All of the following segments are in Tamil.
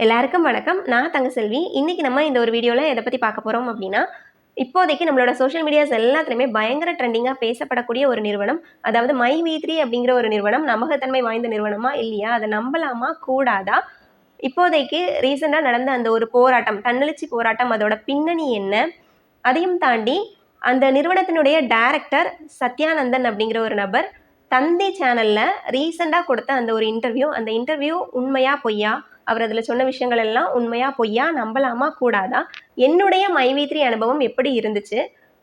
எல்லாருக்கும் வணக்கம். நான் தங்கசெல்வி. இன்னைக்கு நம்ம இந்த ஒரு வீடியோல எத பத்தி பார்க்க போறோம் அப்படின்னா, இப்போதைக்கு நம்மளோட சோஷியல் மீடியாஸ் எல்லாத்துலயுமே பயங்கர ட்ரெண்டிங்கா பேசப்படக்கூடிய ஒரு நிறுவனம். அதாவது மைவி3 அப்படிங்கிற ஒரு நிறுவனம் நம்பகத்தன்மை வாய்ந்த நிறுவனமா? இல்லையா? அத நம்பலாமா? கூடாதா? இப்போதைக்கு ரீசென்ட்டா நடந்த அந்த ஒரு போராட்டம், தன்னெழுச்சி போராட்டம் அதோட பின்னணி என்ன? அதையும் தாண்டி அந்த நிறுவனத்தினுடைய டைரக்டர் சத்யானந்தன் அப்படிங்கிற ஒரு நபர் தந்தி சேனல்ல ரீசெண்டா கொடுத்த அந்த ஒரு இன்டர்வியூ, அந்த இன்டர்வியூ உண்மையா? பொய்யா? அவர் அதுல சொன்ன விஷயங்கள் எல்லாம் உண்மையா? பொய்யா? நம்பலாமா? கூடாதா? என்னுடைய மைவி3 அனுபவம் எப்படி இருந்துச்சு?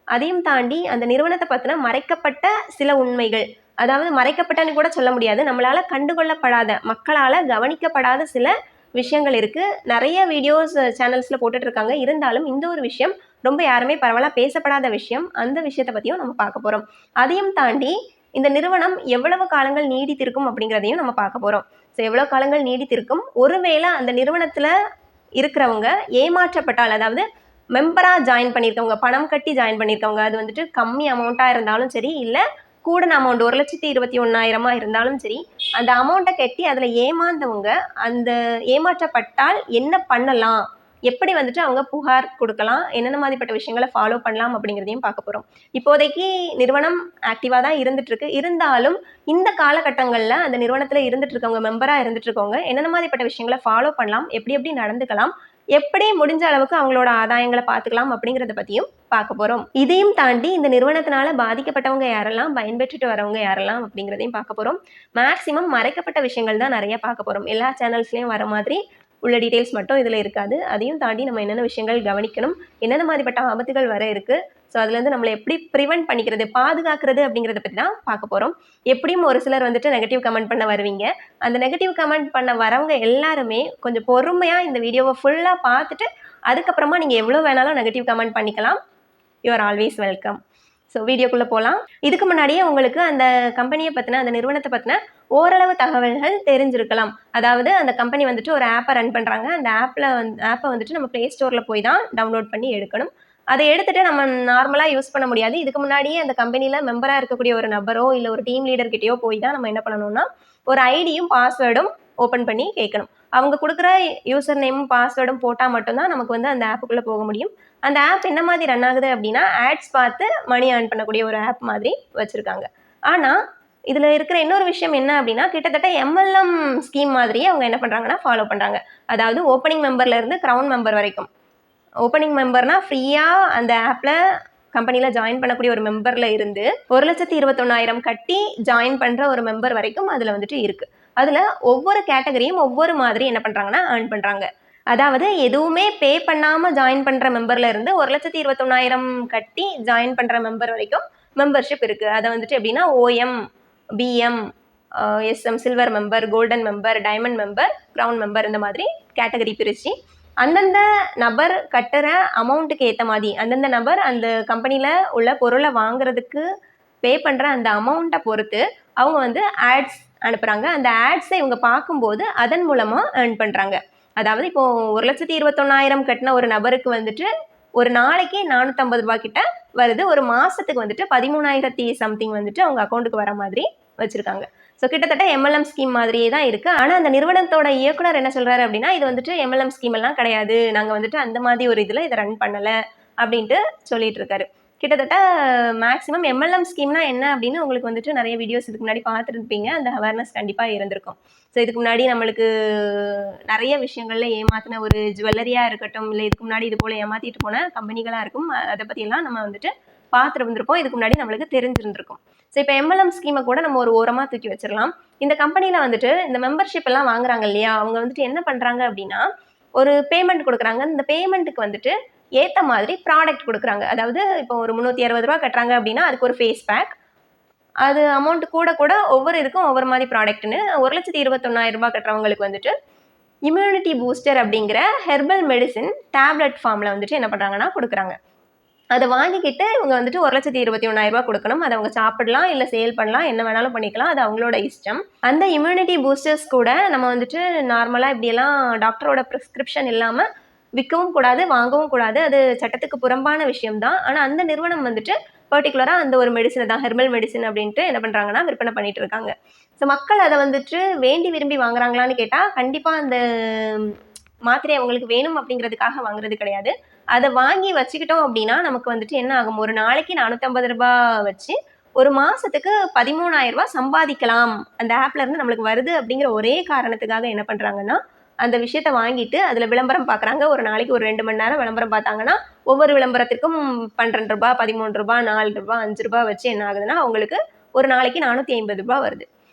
அதையும் தாண்டி அந்த நிறுவனத்த பத்தின மறைக்கப்பட்ட சில உண்மைகள், அதாவது மறைக்கப்பட்டன்னு கூட சொல்ல முடியாது. நம்மளால கண்டுகொள்ளப்படாத, மக்களால கவனிக்கப்படாத சில விஷயங்கள் இருக்கு. நெறைய வீடியோஸ் சேனல்ஸ்ல போட்டுட்டு இருக்காங்க. இருந்தாலும் இந்த ஒரு விஷயம் ரொம்ப யாருமே பரவலா பேசப்படாத விஷயம். அந்த விஷயத்த பத்தியும் நம்ம பார்க்க போறோம். அதையும் தாண்டி இந்த நிறுவனம் எவ்வளவு காலங்கள் நீடித்திருக்கும் அப்படிங்கிறதையும் நம்ம பார்க்க போறோம். ஸோ எவ்வளவு காலங்கள் நீடித்திருக்கும்? ஒருவேளை அந்த நிறுவனத்துல இருக்கிறவங்க ஏமாற்றப்பட்டால், அதாவது மெம்பரா ஜாயின் பண்ணியிருக்கவங்க, பணம் கட்டி ஜாயின் பண்ணியிருக்கவங்க, அது வந்துட்டு கம்மி அமௌண்ட்டா இருந்தாலும் சரி, இல்ல கூடுன அமௌண்ட் 1,21,000 இருந்தாலும் சரி, அந்த அமௌண்ட்டை கட்டி அதுல ஏமாந்தவங்க, அந்த ஏமாற்றப்பட்டால் என்ன பண்ணலாம்? எப்படி வந்துட்டு அவங்க புகார் கொடுக்கலாம்? என்னென்ன மாதிரிப்பட்ட விஷயங்கள ஃபாலோ பண்ணலாம்? அப்படிங்கிறதையும் பார்க்க போறோம். இப்போதைக்கு நிறுவனம் ஆக்டிவா தான் இருந்துட்டு இருக்கு. இருந்தாலும் இந்த காலகட்டங்கள்ல அந்த நிறுவனத்துல இருந்துட்டு இருக்கவங்க, மெம்பரா இருந்துட்டு இருக்கவங்க என்னென்ன மாதிரிப்பட்ட விஷயங்கள ஃபாலோ பண்ணலாம்? எப்படி எப்படி நடந்துக்கலாம்? எப்படி முடிஞ்ச அளவுக்கு அவங்களோட ஆதாயங்கள பார்த்துக்கலாம் அப்படிங்கிறத பத்தியும் பார்க்க போறோம். இதையும் தாண்டி இந்த நிறுவனத்தினால பாதிக்கப்பட்டவங்க யாரெல்லாம், பயன்பெற்றுட்டு வரவங்க யாரெல்லாம் அப்படிங்கிறதையும் பார்க்க போறோம். மேக்ஸிமம் மறைக்கப்பட்ட விஷயங்கள் தான் நெறைய பார்க்க போறோம். எல்லா சேனல்ஸ்லயும் வர மாதிரி உள்ள டீடைல்ஸ் மட்டும் இதுல இருக்காது. அதையும் தாண்டி நம்ம என்னென்ன விஷயங்கள் கவனிக்கணும், என்னென்ன மாதிரிப்பட்ட ஆபத்துகள் வர இருக்கு, ஸோ அதுலேருந்து நம்மளை எப்படி ப்ரிவென்ட் பண்ணிக்கிறது, பாதுகாக்கிறது அப்படிங்கிறத பற்றி தான் பார்க்க போகிறோம். எப்படியும் ஒரு சிலர் வந்துட்டு நெகட்டிவ் கமெண்ட் பண்ண வருவீங்க. அந்த நெகட்டிவ் கமெண்ட் பண்ண வரவங்க எல்லாருமே கொஞ்சம் பொறுமையாக இந்த வீடியோவை ஃபுல்லாக பார்த்துட்டு அதுக்கப்புறமா நீங்கள் எவ்வளோ வேணாலும் நெகட்டிவ் கமெண்ட் பண்ணிக்கலாம். You are always welcome. So வீடியோக்குள்ளே போகலாம். இதுக்கு முன்னாடியே உங்களுக்கு அந்த கம்பெனியை பற்றின, அந்த நிறுவனத்தை பற்றின ஓரளவு தகவல்கள் தெரிஞ்சிருக்கலாம். அதாவது அந்த கம்பெனி வந்துட்டு ஒரு ஆப்பை ரன் பண்ணுறாங்க. அந்த ஆப்பை வந்துட்டு நம்ம ப்ளே ஸ்டோரில் போய் தான் டவுன்லோட் பண்ணி எடுக்கணும். அதை எடுத்துட்டு நம்ம நார்மலாக யூஸ் பண்ண முடியாது. இதுக்கு முன்னாடியே அந்த கம்பெனியில் மெம்பராக இருக்கக்கூடிய ஒரு நபரோ இல்லை ஒரு டீம் லீடர்கிட்டயோ போய் தான் நம்ம என்ன பண்ணணும்னா ஒரு ஐடியும் பாஸ்வேர்டும் ஓப்பன் பண்ணி கேட்கணும். அவங்க கொடுக்குற யூசர் நேமும் பாஸ்வேர்டும் போட்டால் மட்டும்தான் நமக்கு வந்து அந்த ஆப்புக்குள்ளே போக முடியும். அந்த ஆப் என்ன மாதிரி ரன் ஆகுது அப்படின்னா, ஆட்ஸ் பார்த்து மணி ஏர்ன் பண்ணக்கூடிய ஒரு ஆப் மாதிரி வச்சுருக்காங்க. ஆனால் இதில் இருக்கிற இன்னொரு விஷயம் என்ன அப்படின்னா, கிட்டத்தட்ட எம்எல்எம் ஸ்கீம் மாதிரியே அவங்க என்ன பண்ணுறாங்கன்னா ஃபாலோ பண்ணுறாங்க. அதாவது ஓப்பனிங் மெம்பர்லேருந்து க்ரௌன் மெம்பர் வரைக்கும். ஓப்பனிங் மெம்பர்னா ஃப்ரீயாக அந்த ஆப்பில் கம்பெனியில் ஜாயின் பண்ணக்கூடிய ஒரு மெம்பரில் இருந்து 1,21,000 கட்டி ஜாயின் பண்ணுற ஒரு மெம்பர் வரைக்கும் அதில் வந்துட்டு இருக்குது. அதில் ஒவ்வொரு கேட்டகரியும் ஒவ்வொரு மாதிரி என்ன பண்ணுறாங்கன்னா ஏர்ன் பண்ணுறாங்க. அதாவது எதுவுமே பே பண்ணாமல் ஜாயின் பண்ணுற மெம்பரில் இருந்து 1,21,000 கட்டி ஜாயின் பண்ணுற மெம்பர் வரைக்கும் மெம்பர்ஷிப் இருக்குது. அதை வந்துட்டு எப்படின்னா OM, PM, SM, silver member, golden member, diamond member, crown member, இந்த மாதிரி கேட்டகரி பிரித்து அந்தந்த நபர் கட்டுற அமௌண்ட்டுக்கு ஏற்ற மாதிரி அந்தந்த நபர் அந்த கம்பெனியில் உள்ள பொருளை வாங்குறதுக்கு பே பண்ணுற அந்த அமௌண்ட்டை பொறுத்து அவங்க வந்து ஆட்ஸ் அனுப்புகிறாங்க. அந்த ஆட்ஸை இவங்க பார்க்கும்போது அதன் மூலமாக ஏர்ன் பண்ணுறாங்க. அதாவது இப்போ 1,21,000 கட்டின ஒரு நபருக்கு வந்துட்டு ஒரு நாளைக்கு 450 ரூபாய் கிட்ட வருது. ஒரு மாசத்துக்கு வந்துட்டு 13,000 சம்திங் வந்துட்டு அவங்க அக்கௌண்ட்டுக்கு வர மாதிரி வச்சிருக்காங்க. ஸோ கிட்டத்தட்ட எம்எல்எம் ஸ்கீம் மாதிரியே தான் இருக்கு. ஆனால் அந்த நிறுவனத்தோட இயக்குனர் என்ன சொல்றாரு அப்படின்னா, இது வந்துட்டு எம்எல்எம் ஸ்கீம் எல்லாம் கிடையாது, நாங்கள் வந்துட்டு அந்த மாதிரி ஒரு இதில் இதை ரன் பண்ணலை அப்படின்ட்டு சொல்லிட்டு இருக்காரு. கிட்டத்தட்ட மேக்ஸிமம் எம்எல்எம் ஸ்கீம்னா என்ன அப்படின்னு உங்களுக்கு வந்துட்டு நிறைய வீடியோஸ் இதுக்கு முன்னாடி பார்த்துருப்பீங்க. அந்த அவேர்னஸ் கண்டிப்பாக இருந்திருக்கும். ஸோ இதுக்கு முன்னாடி நம்மளுக்கு நிறைய விஷயங்கள்ல ஏமாத்தின ஒரு ஜுவல்லரியாக இருக்கட்டும், இல்லை இதுக்கு முன்னாடி இது போல் ஏமாற்றிட்டு போன கம்பெனிகளாக இருக்கும், அதை பற்றியெல்லாம் நம்ம வந்துட்டு பார்த்துட்டு வந்திருப்போம். இதுக்கு முன்னாடி நம்மளுக்கு தெரிஞ்சிருந்திருக்கும். ஸோ இப்போ எம்எல்எம் ஸ்கீமை கூட நம்ம ஒரு ஓரமாக தூக்கி வச்சிடலாம். இந்த கம்பெனியில் வந்துட்டு இந்த மெம்பர்ஷிப் எல்லாம் வாங்குறாங்க இல்லையா, அவங்க வந்துட்டு என்ன பண்ணுறாங்க அப்படின்னா ஒரு பேமெண்ட் கொடுக்குறாங்க. இந்த பேமெண்ட்டுக்கு வந்துட்டு ஏற்ற மாதிரி ப்ராடக்ட் கொடுக்குறாங்க. அதாவது இப்போ ஒரு 360 ரூபா கட்டுறாங்க அப்படின்னா அதுக்கு ஒரு ஃபேஸ் பேக், அது அமௌண்ட் கூட கூட ஒவ்வொரு இதுக்கும் ஒவ்வொரு மாதிரி ப்ராடக்ட்னு 1,21,000 ரூபாய் கட்டுறவங்களுக்கு வந்துட்டு இம்யூனிட்டி பூஸ்டர் அப்படிங்கிற ஹெர்பல் மெடிசின் டேப்லெட் ஃபார்மில் வந்துட்டு என்ன பண்ணுறாங்கன்னா கொடுக்குறாங்க. அதை வாங்கிக்கிட்டு இவங்க வந்துட்டு 1,21,000 ரூபாய் கொடுக்கணும். அதை அவங்க சாப்பிடலாம், இல்லை சேல் பண்ணலாம், என்ன வேணாலும் பண்ணிக்கலாம், அது அவங்களோட இஷ்டம். அந்த இம்யூனிட்டி பூஸ்டர்ஸ் கூட நம்ம வந்துட்டு நார்மலாக இப்படியெல்லாம் டாக்டரோட ப்ரிஸ்கிரிப்ஷன் இல்லாமல் விற்கவும் கூடாது, வாங்கவும் கூடாது. அது சட்டத்துக்கு புறம்பான விஷயம்தான். ஆனால் அந்த நிறுவனம் வந்துட்டு பர்டிகுலராக அந்த ஒரு மெடிசனை தான், ஹெர்பல் மெடிசன் அப்படின்ட்டு என்ன பண்ணுறாங்கன்னா விற்பனை பண்ணிட்டு இருக்காங்க. ஸோ மக்கள் அதை வந்துட்டு வேண்டி விரும்பி வாங்குறாங்களான்னு கேட்டால் கண்டிப்பாக அந்த மாத்திரை அவங்களுக்கு வேணும் அப்படிங்கிறதுக்காக வாங்குறது கிடையாது. அதை வாங்கி வச்சுக்கிட்டோம் அப்படின்னா நமக்கு வந்துட்டு என்ன ஆகும், ஒரு நாளைக்கு 450 ரூபாய் வச்சு ஒரு மாசத்துக்கு 13,000 ரூபாய் சம்பாதிக்கலாம். அந்த ஆப்ல இருந்து நம்மளுக்கு வருது அப்படிங்கிற ஒரே காரணத்துக்காக என்ன பண்றாங்கன்னா, அந்த விஷயத்த வாங்கிட்டு அதுல விளம்பரம் பார்க்குறாங்க. ஒரு நாளைக்கு ஒரு 2 மணி நேரம் விளம்பரம் பார்த்தாங்கன்னா, ஒவ்வொரு விளம்பரத்திற்கும் 12 ரூபாய், 13 ரூபாய், 4 ரூபாய், 5 ரூபாய் வச்சு என்ன ஆகுதுன்னா, அவங்களுக்கு ஒரு நாளைக்கு 450 ரூபாய் வருது.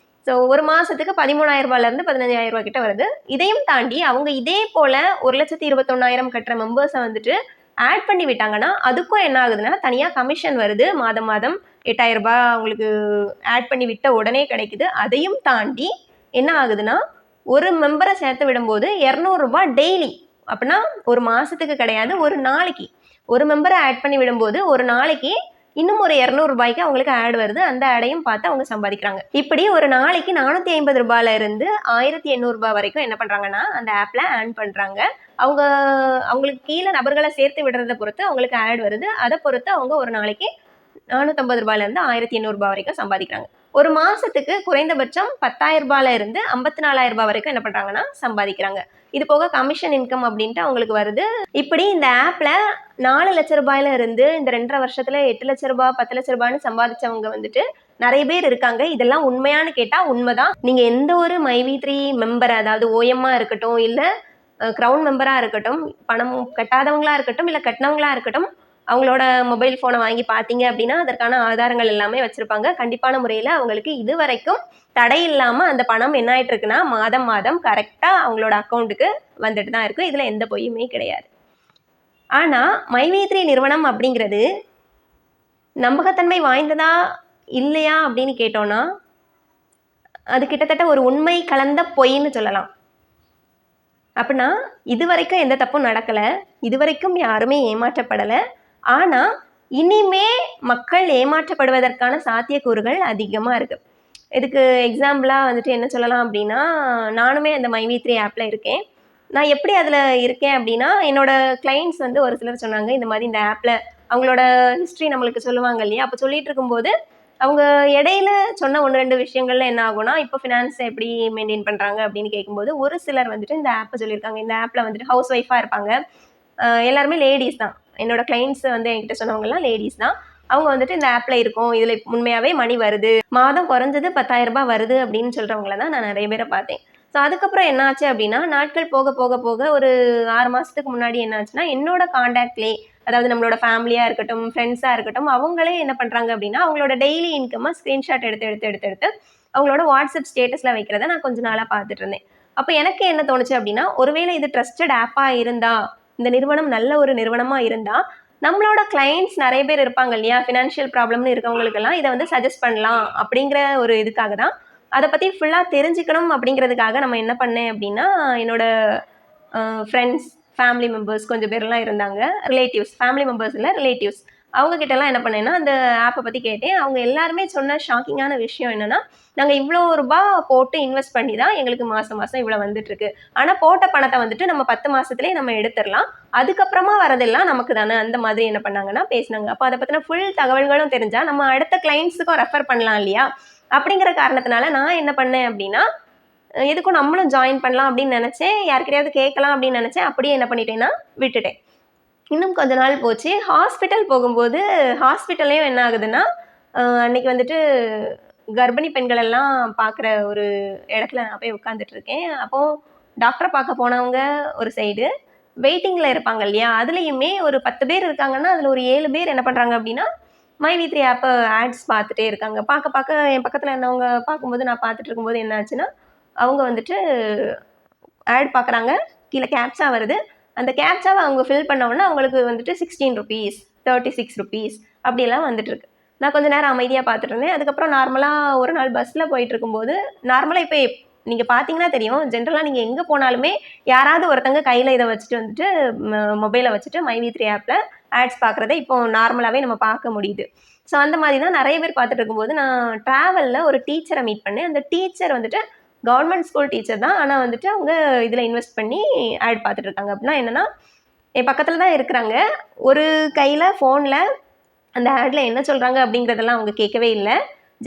ஸோ ஒரு மாசத்துக்கு 13,000 ரூபாயிலிருந்து 15,000 ரூபாய் கிட்ட வருது. இதையும் தாண்டி அவங்க இதே போல 1,21,000 கட்டுற மெம்பர்ஸை வந்துட்டு ஆட் பண்ணி விட்டாங்கன்னா, அதுக்கும் என்ன ஆகுதுன்னா, தனியா கமிஷன் வருது. மாதம் மாதம் 8,000 ரூபாய் அவங்களுக்கு ஆட் பண்ணி விட்ட உடனே கிடைக்குது. அதையும் தாண்டி என்ன ஆகுதுன்னா, ஒரு மெம்பரை சேர்த்து விடும்போது 200 ரூபாய் டெய்லி. அப்படின்னா ஒரு மாசத்துக்கு கிடையாது, ஒரு நாளைக்கு. ஒரு மெம்பரை ஆட் பண்ணி விடும்போது ஒரு நாளைக்கு இன்னும் ஒரு 200 ரூபாய்க்கு அவங்களுக்கு ஆட் வருது. அந்த ஆடையும் பார்த்து அவங்க சம்பாதிக்கிறாங்க. இப்படி ஒரு நாளைக்கு 450 ரூபாயில இருந்து 1,800 ரூபாய் வரைக்கும் என்ன பண்றாங்கன்னா, அந்த ஆப்ல ஏர்ன் பண்றாங்க. அவங்க அவங்களுக்கு கீழே நபர்களை சேர்த்து விடுறத பொறுத்து அவங்களுக்கு ஆட் வருது. அதை பொறுத்து அவங்க ஒரு நாளைக்கு 450 ரூபாயில இருந்து 1,800 ரூபாய் வரைக்கும் சம்பாதிக்கிறாங்க. ஒரு மாசத்துக்கு குறைந்தபட்சம் 10,000 ரூபாயில இருந்து 54,000 ரூபாய் வரைக்கும் என்ன பண்றாங்கன்னா சம்பாதிக்கிறாங்க. இது போக கமிஷன் இன்கம் அப்படின்ட்டு அவங்களுக்கு வருது. இப்படி இந்த ஆப்ல 4 லட்ச ரூபாயில இருந்து இந்த 2.5 வருஷத்துல 8 லட்ச ரூபாய், 10 லட்ச ரூபாய்னு சம்பாதிச்சவங்க வந்துட்டு நிறைய பேர் இருக்காங்க. இதெல்லாம் உண்மையானு கேட்டா உண்மைதான். நீங்க எந்த ஒரு மைவி3 மெம்பர், அதாவது ஓஎம்மா இருக்கட்டும், இல்ல கிரவுன் மெம்பரா இருக்கட்டும், பணம் கட்டாதவங்களா இருக்கட்டும், இல்ல கட்டினவங்களா இருக்கட்டும், அவங்களோட மொபைல் ஃபோனை வாங்கி பார்த்தீங்க அப்படின்னா அதற்கான ஆதாரங்கள் எல்லாமே வச்சிருப்பாங்க. கண்டிப்பான முறையில் அவங்களுக்கு இது வரைக்கும் தடை இல்லாமல் அந்த பணம் என்ன ஆயிட்டு இருக்குன்னா மாதம் மாதம் கரெக்டாக அவங்களோட அக்கௌண்ட்டுக்கு வந்துட்டு தான் இருக்கு. இதில் எந்த பொய்யுமே கிடையாது. ஆனால் மைவி3 நிறுவனம் அப்படிங்கிறது நம்பகத்தன்மை வாய்ந்ததா இல்லையா அப்படின்னு கேட்டோம்னா அது கிட்டத்தட்ட ஒரு உண்மை கலந்த பொய்ன்னு சொல்லலாம். அப்படின்னா இது வரைக்கும் எந்த தப்பும் நடக்கலை, இது வரைக்கும் யாருமே ஏமாற்றப்படலை. ஆனால் இனிமே மக்கள் ஏமாற்றப்படுவதற்கான சாத்தியக்கூறுகள் அதிகமாக இருக்குது. இதுக்கு எக்ஸாம்பிளாக வந்துட்டு என்ன சொல்லலாம் அப்படின்னா, நானுமே அந்த மைவி3 ஆப்பில் இருக்கேன். நான் எப்படி அதில் இருக்கேன் அப்படின்னா, என்னோட கிளைண்ட்ஸ் வந்து ஒரு சிலர் சொன்னாங்க, இந்த மாதிரி இந்த ஆப்பில் அவங்களோட ஹிஸ்ட்ரி நம்மளுக்கு சொல்லுவாங்க இல்லையா, அப்போ சொல்லிட்டு இருக்கும்போது அவங்க இடையில சொன்ன 1-2 விஷயங்கள்ல என்ன ஆகும்னா, இப்போ ஃபினான்ஸை எப்படி மெயின்டைன் பண்ணுறாங்க அப்படின்னு கேட்கும்போது ஒரு சிலர் வந்துட்டு இந்த ஆப்பை சொல்லியிருக்காங்க. இந்த ஆப்பில் வந்துட்டு ஹவுஸ் ஒய்ஃபாக இருப்பாங்க, எல்லாருமே லேடிஸ் தான். என்னோட கிளைண்ட்ஸ் வந்து என்கிட்ட சொன்னவங்கலாம் லேடிஸ் தான். அவங்க வந்துட்டு இந்த ஆப்பில் இருக்கும், இதில் உண்மையாகவே மணி வருது, மாதம் குறைஞ்சது 10,000 ரூபாய் வருது அப்படின்னு சொல்கிறவங்கள தான் நான் நிறைய பேரை பார்த்தேன். ஸோ அதுக்கப்புறம் என்ன ஆச்சு அப்படின்னா, நாட்கள் போக போக போக ஒரு 6 மாதத்துக்கு முன்னாடி என்ன ஆச்சுன்னா, என்னோட காண்டாக்ட்லேயே, அதாவது நம்மளோட ஃபேமிலியாக இருக்கட்டும், ஃப்ரெண்ட்ஸாக இருக்கட்டும், அவங்களே என்ன பண்ணுறாங்க அப்படின்னா, அவங்களோட டெய்லி இன்கம்மை ஸ்க்ரீன்ஷாட் எடுத்து அவங்களோட வாட்ஸ்அப் ஸ்டேட்டஸில் வைக்கிறத நான் கொஞ்ச நாளாக பார்த்துட்டு இருந்தேன். அப்போ எனக்கு என்ன தோணுச்சு அப்படின்னா, ஒருவேளை இது ட்ரஸ்டட் ஆப்பாக இருந்தா, இந்த நிறுவனம் நல்ல ஒரு நிறுவனமாக இருந்தால் நம்மளோட கிளைண்ட்ஸ் நிறைய பேர் இருப்பாங்க இல்லையா, ஃபினான்ஷியல் ப்ராப்ளம்னு இருக்கவங்களுக்கெல்லாம் இதை வந்து சஜஸ்ட் பண்ணலாம் அப்படிங்கிற ஒரு இதுக்காக தான், அதை பற்றி ஃபுல்லாக தெரிஞ்சுக்கணும் அப்படிங்கிறதுக்காக நம்ம என்ன பண்ணேன் அப்படின்னா, என்னோட ஃப்ரெண்ட்ஸ், ஃபேமிலி மெம்பர்ஸ் கொஞ்சம் பேர்லாம் இருந்தாங்க, ரிலேட்டிவ்ஸ், ஃபேமிலி மெம்பர்ஸ் இல்லை ரிலேட்டிவ்ஸ், அவங்க கிட்டலாம் என்ன பண்ணேன்னா அந்த ஆப்பை பற்றி கேட்டேன். அவங்க எல்லாருமே சொன்ன ஷாக்கிங்கான விஷயம் என்னென்னா, நாங்கள் இவ்வளோ ரூபாய் போட்டு இன்வெஸ்ட் பண்ணி தான் எங்களுக்கு மாதம் மாதம் இவ்வளோ வந்துட்டுருக்கு. ஆனால் போட்ட பணத்தை வந்துட்டு நம்ம 10 மாதத்துலேயே நம்ம எடுத்துடலாம், அதுக்கப்புறமா வரதெல்லாம் நமக்கு தானே, அந்த மாதிரி என்ன பண்ணாங்கன்னா பேசினாங்க. அப்போ அதை பற்றின ஃபுல் தகவல்களும் தெரிஞ்சால் நம்ம அடுத்த கிளைண்ட்ஸுக்கும் ரெஃபர் பண்ணலாம் இல்லையா, அப்படிங்கிற காரணத்தினால நான் என்ன பண்ணேன் அப்படின்னா, எதுக்கும் நம்மளும் ஜாயின் பண்ணலாம் அப்படின்னு நினச்சேன். யாருக்கிட்டையாவது கேட்கலாம் அப்படின்னு நினச்சேன். அப்படியே என்ன பண்ணிட்டேன்னா விட்டுட்டேன். இன்னும் கொஞ்ச நாள் போச்சு. ஹாஸ்பிட்டல் போகும்போது ஹாஸ்பிட்டல்லையும் என்ன ஆகுதுன்னா, அன்னைக்கு வந்துட்டு கர்ப்பிணி பெண்கள் எல்லாம் பார்க்குற ஒரு இடத்துல நான் போய் உட்காந்துட்ருக்கேன். அப்போது டாக்டரை பார்க்க போனவங்க ஒரு சைடு, வெயிட்டிங்கில் இருப்பாங்க இல்லையா, அதுலேயுமே ஒரு 10 பேர் இருக்காங்கன்னா அதில் ஒரு 7 பேர் என்ன பண்ணுறாங்க அப்படின்னா, மைவி3 ஆப்பை ஆட்ஸ் பார்த்துட்டே இருக்காங்க. பார்க்க என் பக்கத்தில் இருந்தவங்க பார்க்கும்போது நான் பார்த்துட்டு இருக்கும்போது என்ன ஆச்சுன்னா, அவங்க வந்துட்டு ஆட் பார்க்குறாங்க, கீழே கேப்சா வருது. அந்த கேப்சாவை அவங்க ஃபில் பண்ணோன்னா அவங்களுக்கு வந்துட்டு 16 ருபீஸ், 36 ருபீஸ் அப்படிலாம் வந்துட்டுருக்கு. நான் கொஞ்சம் நேரம் அமைதியாக பார்த்துட்டு இருந்தேன். அதுக்கப்புறம் நார்மலாக ஒரு நாள் பஸ்ஸில் போயிட்டு இருக்கும்போது, நார்மலாக இப்போ நீங்கள் பார்த்தீங்கன்னா தெரியும், ஜென்ரலாக நீங்கள் எங்கே போனாலுமே யாராவது ஒருத்தங்க கையில் இதை வச்சுட்டு வந்துட்டு மொபைலை வச்சுட்டு மைவி3 ஆப்பில் ஆட்ஸ் பார்க்குறத இப்போ நார்மலாகவே நம்ம பார்க்க முடியுது. ஸோ அந்த மாதிரி தான் நிறைய பேர் பார்த்துட்டு இருக்கும்போது நான் ட்ராவலில் ஒரு டீச்சரை மீட் பண்ணேன். அந்த டீச்சர் வந்துட்டு கவர்மெண்ட் ஸ்கூல் டீச்சர் தான், ஆனால் வந்துட்டு அவங்க இதில் இன்வெஸ்ட் பண்ணி ஆட் பார்த்துட்டு இருக்காங்க. அப்படின்னா என்னென்னா, என் பக்கத்தில் தான் இருக்கிறாங்க, ஒரு கையில் ஃபோனில் அந்த ஆடில் என்ன சொல்கிறாங்க அப்படிங்கிறதெல்லாம் அவங்க கேட்கவே இல்லை.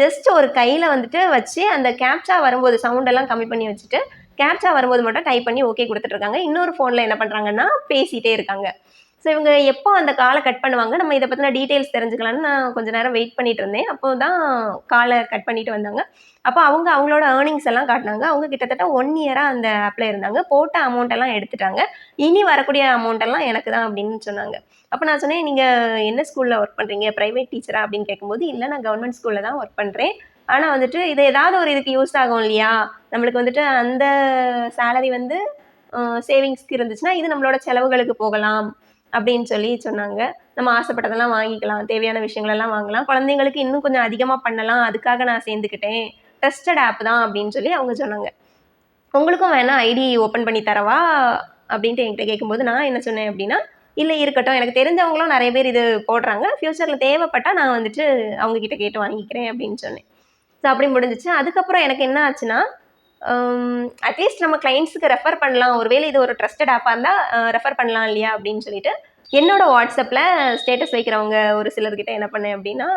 ஜஸ்ட் ஒரு கையில் வந்துட்டு வச்சு அந்த கேப்சா வரும்போது சவுண்டெல்லாம் கம்மி பண்ணி வச்சுட்டு கேப்சா வரும்போது மட்டும் டைப் பண்ணி ஓகே கொடுத்துட்ருக்காங்க. இன்னொரு ஃபோனில் என்ன பண்ணுறாங்கன்னா பேசிகிட்டே இருக்காங்க. ஸோ இவங்க எப்போ அந்த காலை கட் பண்ணுவாங்க, நம்ம இதை பற்றின டீட்டெயில்ஸ் தெரிஞ்சுக்கலான்னு நான் கொஞ்சம் நேரம் வெயிட் பண்ணிட்டு இருந்தேன். அப்போ தான் காலை கட் பண்ணிட்டு வந்தாங்க. அப்போ அவங்களோட ஏர்னிங்ஸ் எல்லாம் காட்டினாங்க. அவங்க கிட்டத்தட்ட 1 இயராக அந்த ஆப்பில் இருந்தாங்க. போட்ட அமௌண்ட் எல்லாம் எடுத்துட்டாங்க. இனி வரக்கூடிய அமௌண்ட் எல்லாம் எனக்கு தான் அப்படின்னு சொன்னாங்க. அப்போ நான் சொன்னேன், நீங்கள் என்ன ஸ்கூலில் ஒர்க் பண்ணுறீங்க, ப்ரைவேட் டீச்சரா அப்படின்னு கேட்கும்போது, இல்லை நான் கவர்மெண்ட் ஸ்கூலில் தான் ஒர்க் பண்ணுறேன். ஆனால் வந்துட்டு இது ஏதாவது ஒரு இதுக்கு யூஸ் ஆகும் இல்லையா, நம்மளுக்கு வந்துட்டு அந்த சேலரி வந்து சேவிங்ஸ்க்கு இருந்துச்சுன்னா இது நம்மளோட செலவுகளுக்கு போகலாம் அப்படின்னு சொல்லி சொன்னாங்க. நம்ம ஆசைப்பட்டதெல்லாம் வாங்கிக்கலாம், தேவையான விஷயங்கள் எல்லாம் வாங்கலாம், குழந்தைங்களுக்கு இன்னும் கொஞ்சம் அதிகமாக பண்ணலாம், அதுக்காக நான் சேர்ந்துக்கிட்டேன், ட்ரஸ்டட் ஆப் தான் அப்படின்னு சொல்லி அவங்க சொன்னாங்க. உங்களுக்கும் வேணா ஐடி ஓப்பன் பண்ணி தரவா அப்படின்ட்டு என்கிட்ட கேட்கும்போது நான் என்ன சொன்னேன் அப்படின்னா, இல்லை இருக்கட்டும், எனக்கு தெரிஞ்சவங்களும் நிறைய பேர் இது போடுறாங்க, ஃப்யூச்சரில் தேவைப்பட்டால் நான் வந்துட்டு அவங்கக்கிட்ட கேட்டு வாங்கிக்கிறேன் அப்படின்னு சொன்னேன். ஸோ அப்படி முடிஞ்சிச்சு. அதுக்கப்புறம் எனக்கு என்ன ஆச்சுன்னா, அட்லீஸ்ட் நம்ம கிளைண்ட்ஸுக்கு ரெஃபர் பண்ணலாம், ஒருவேளை இது ஒரு ட்ரஸ்டட் ஆப்பாக இருந்தால் ரெஃபர் பண்ணலாம் இல்லையா அப்படின்னு சொல்லிட்டு என்னோட வாட்ஸ்அப்பில் ஸ்டேட்டஸ் வைக்கிறவங்க ஒரு சிலர்கிட்ட என்ன பண்ணேன் அப்படின்னா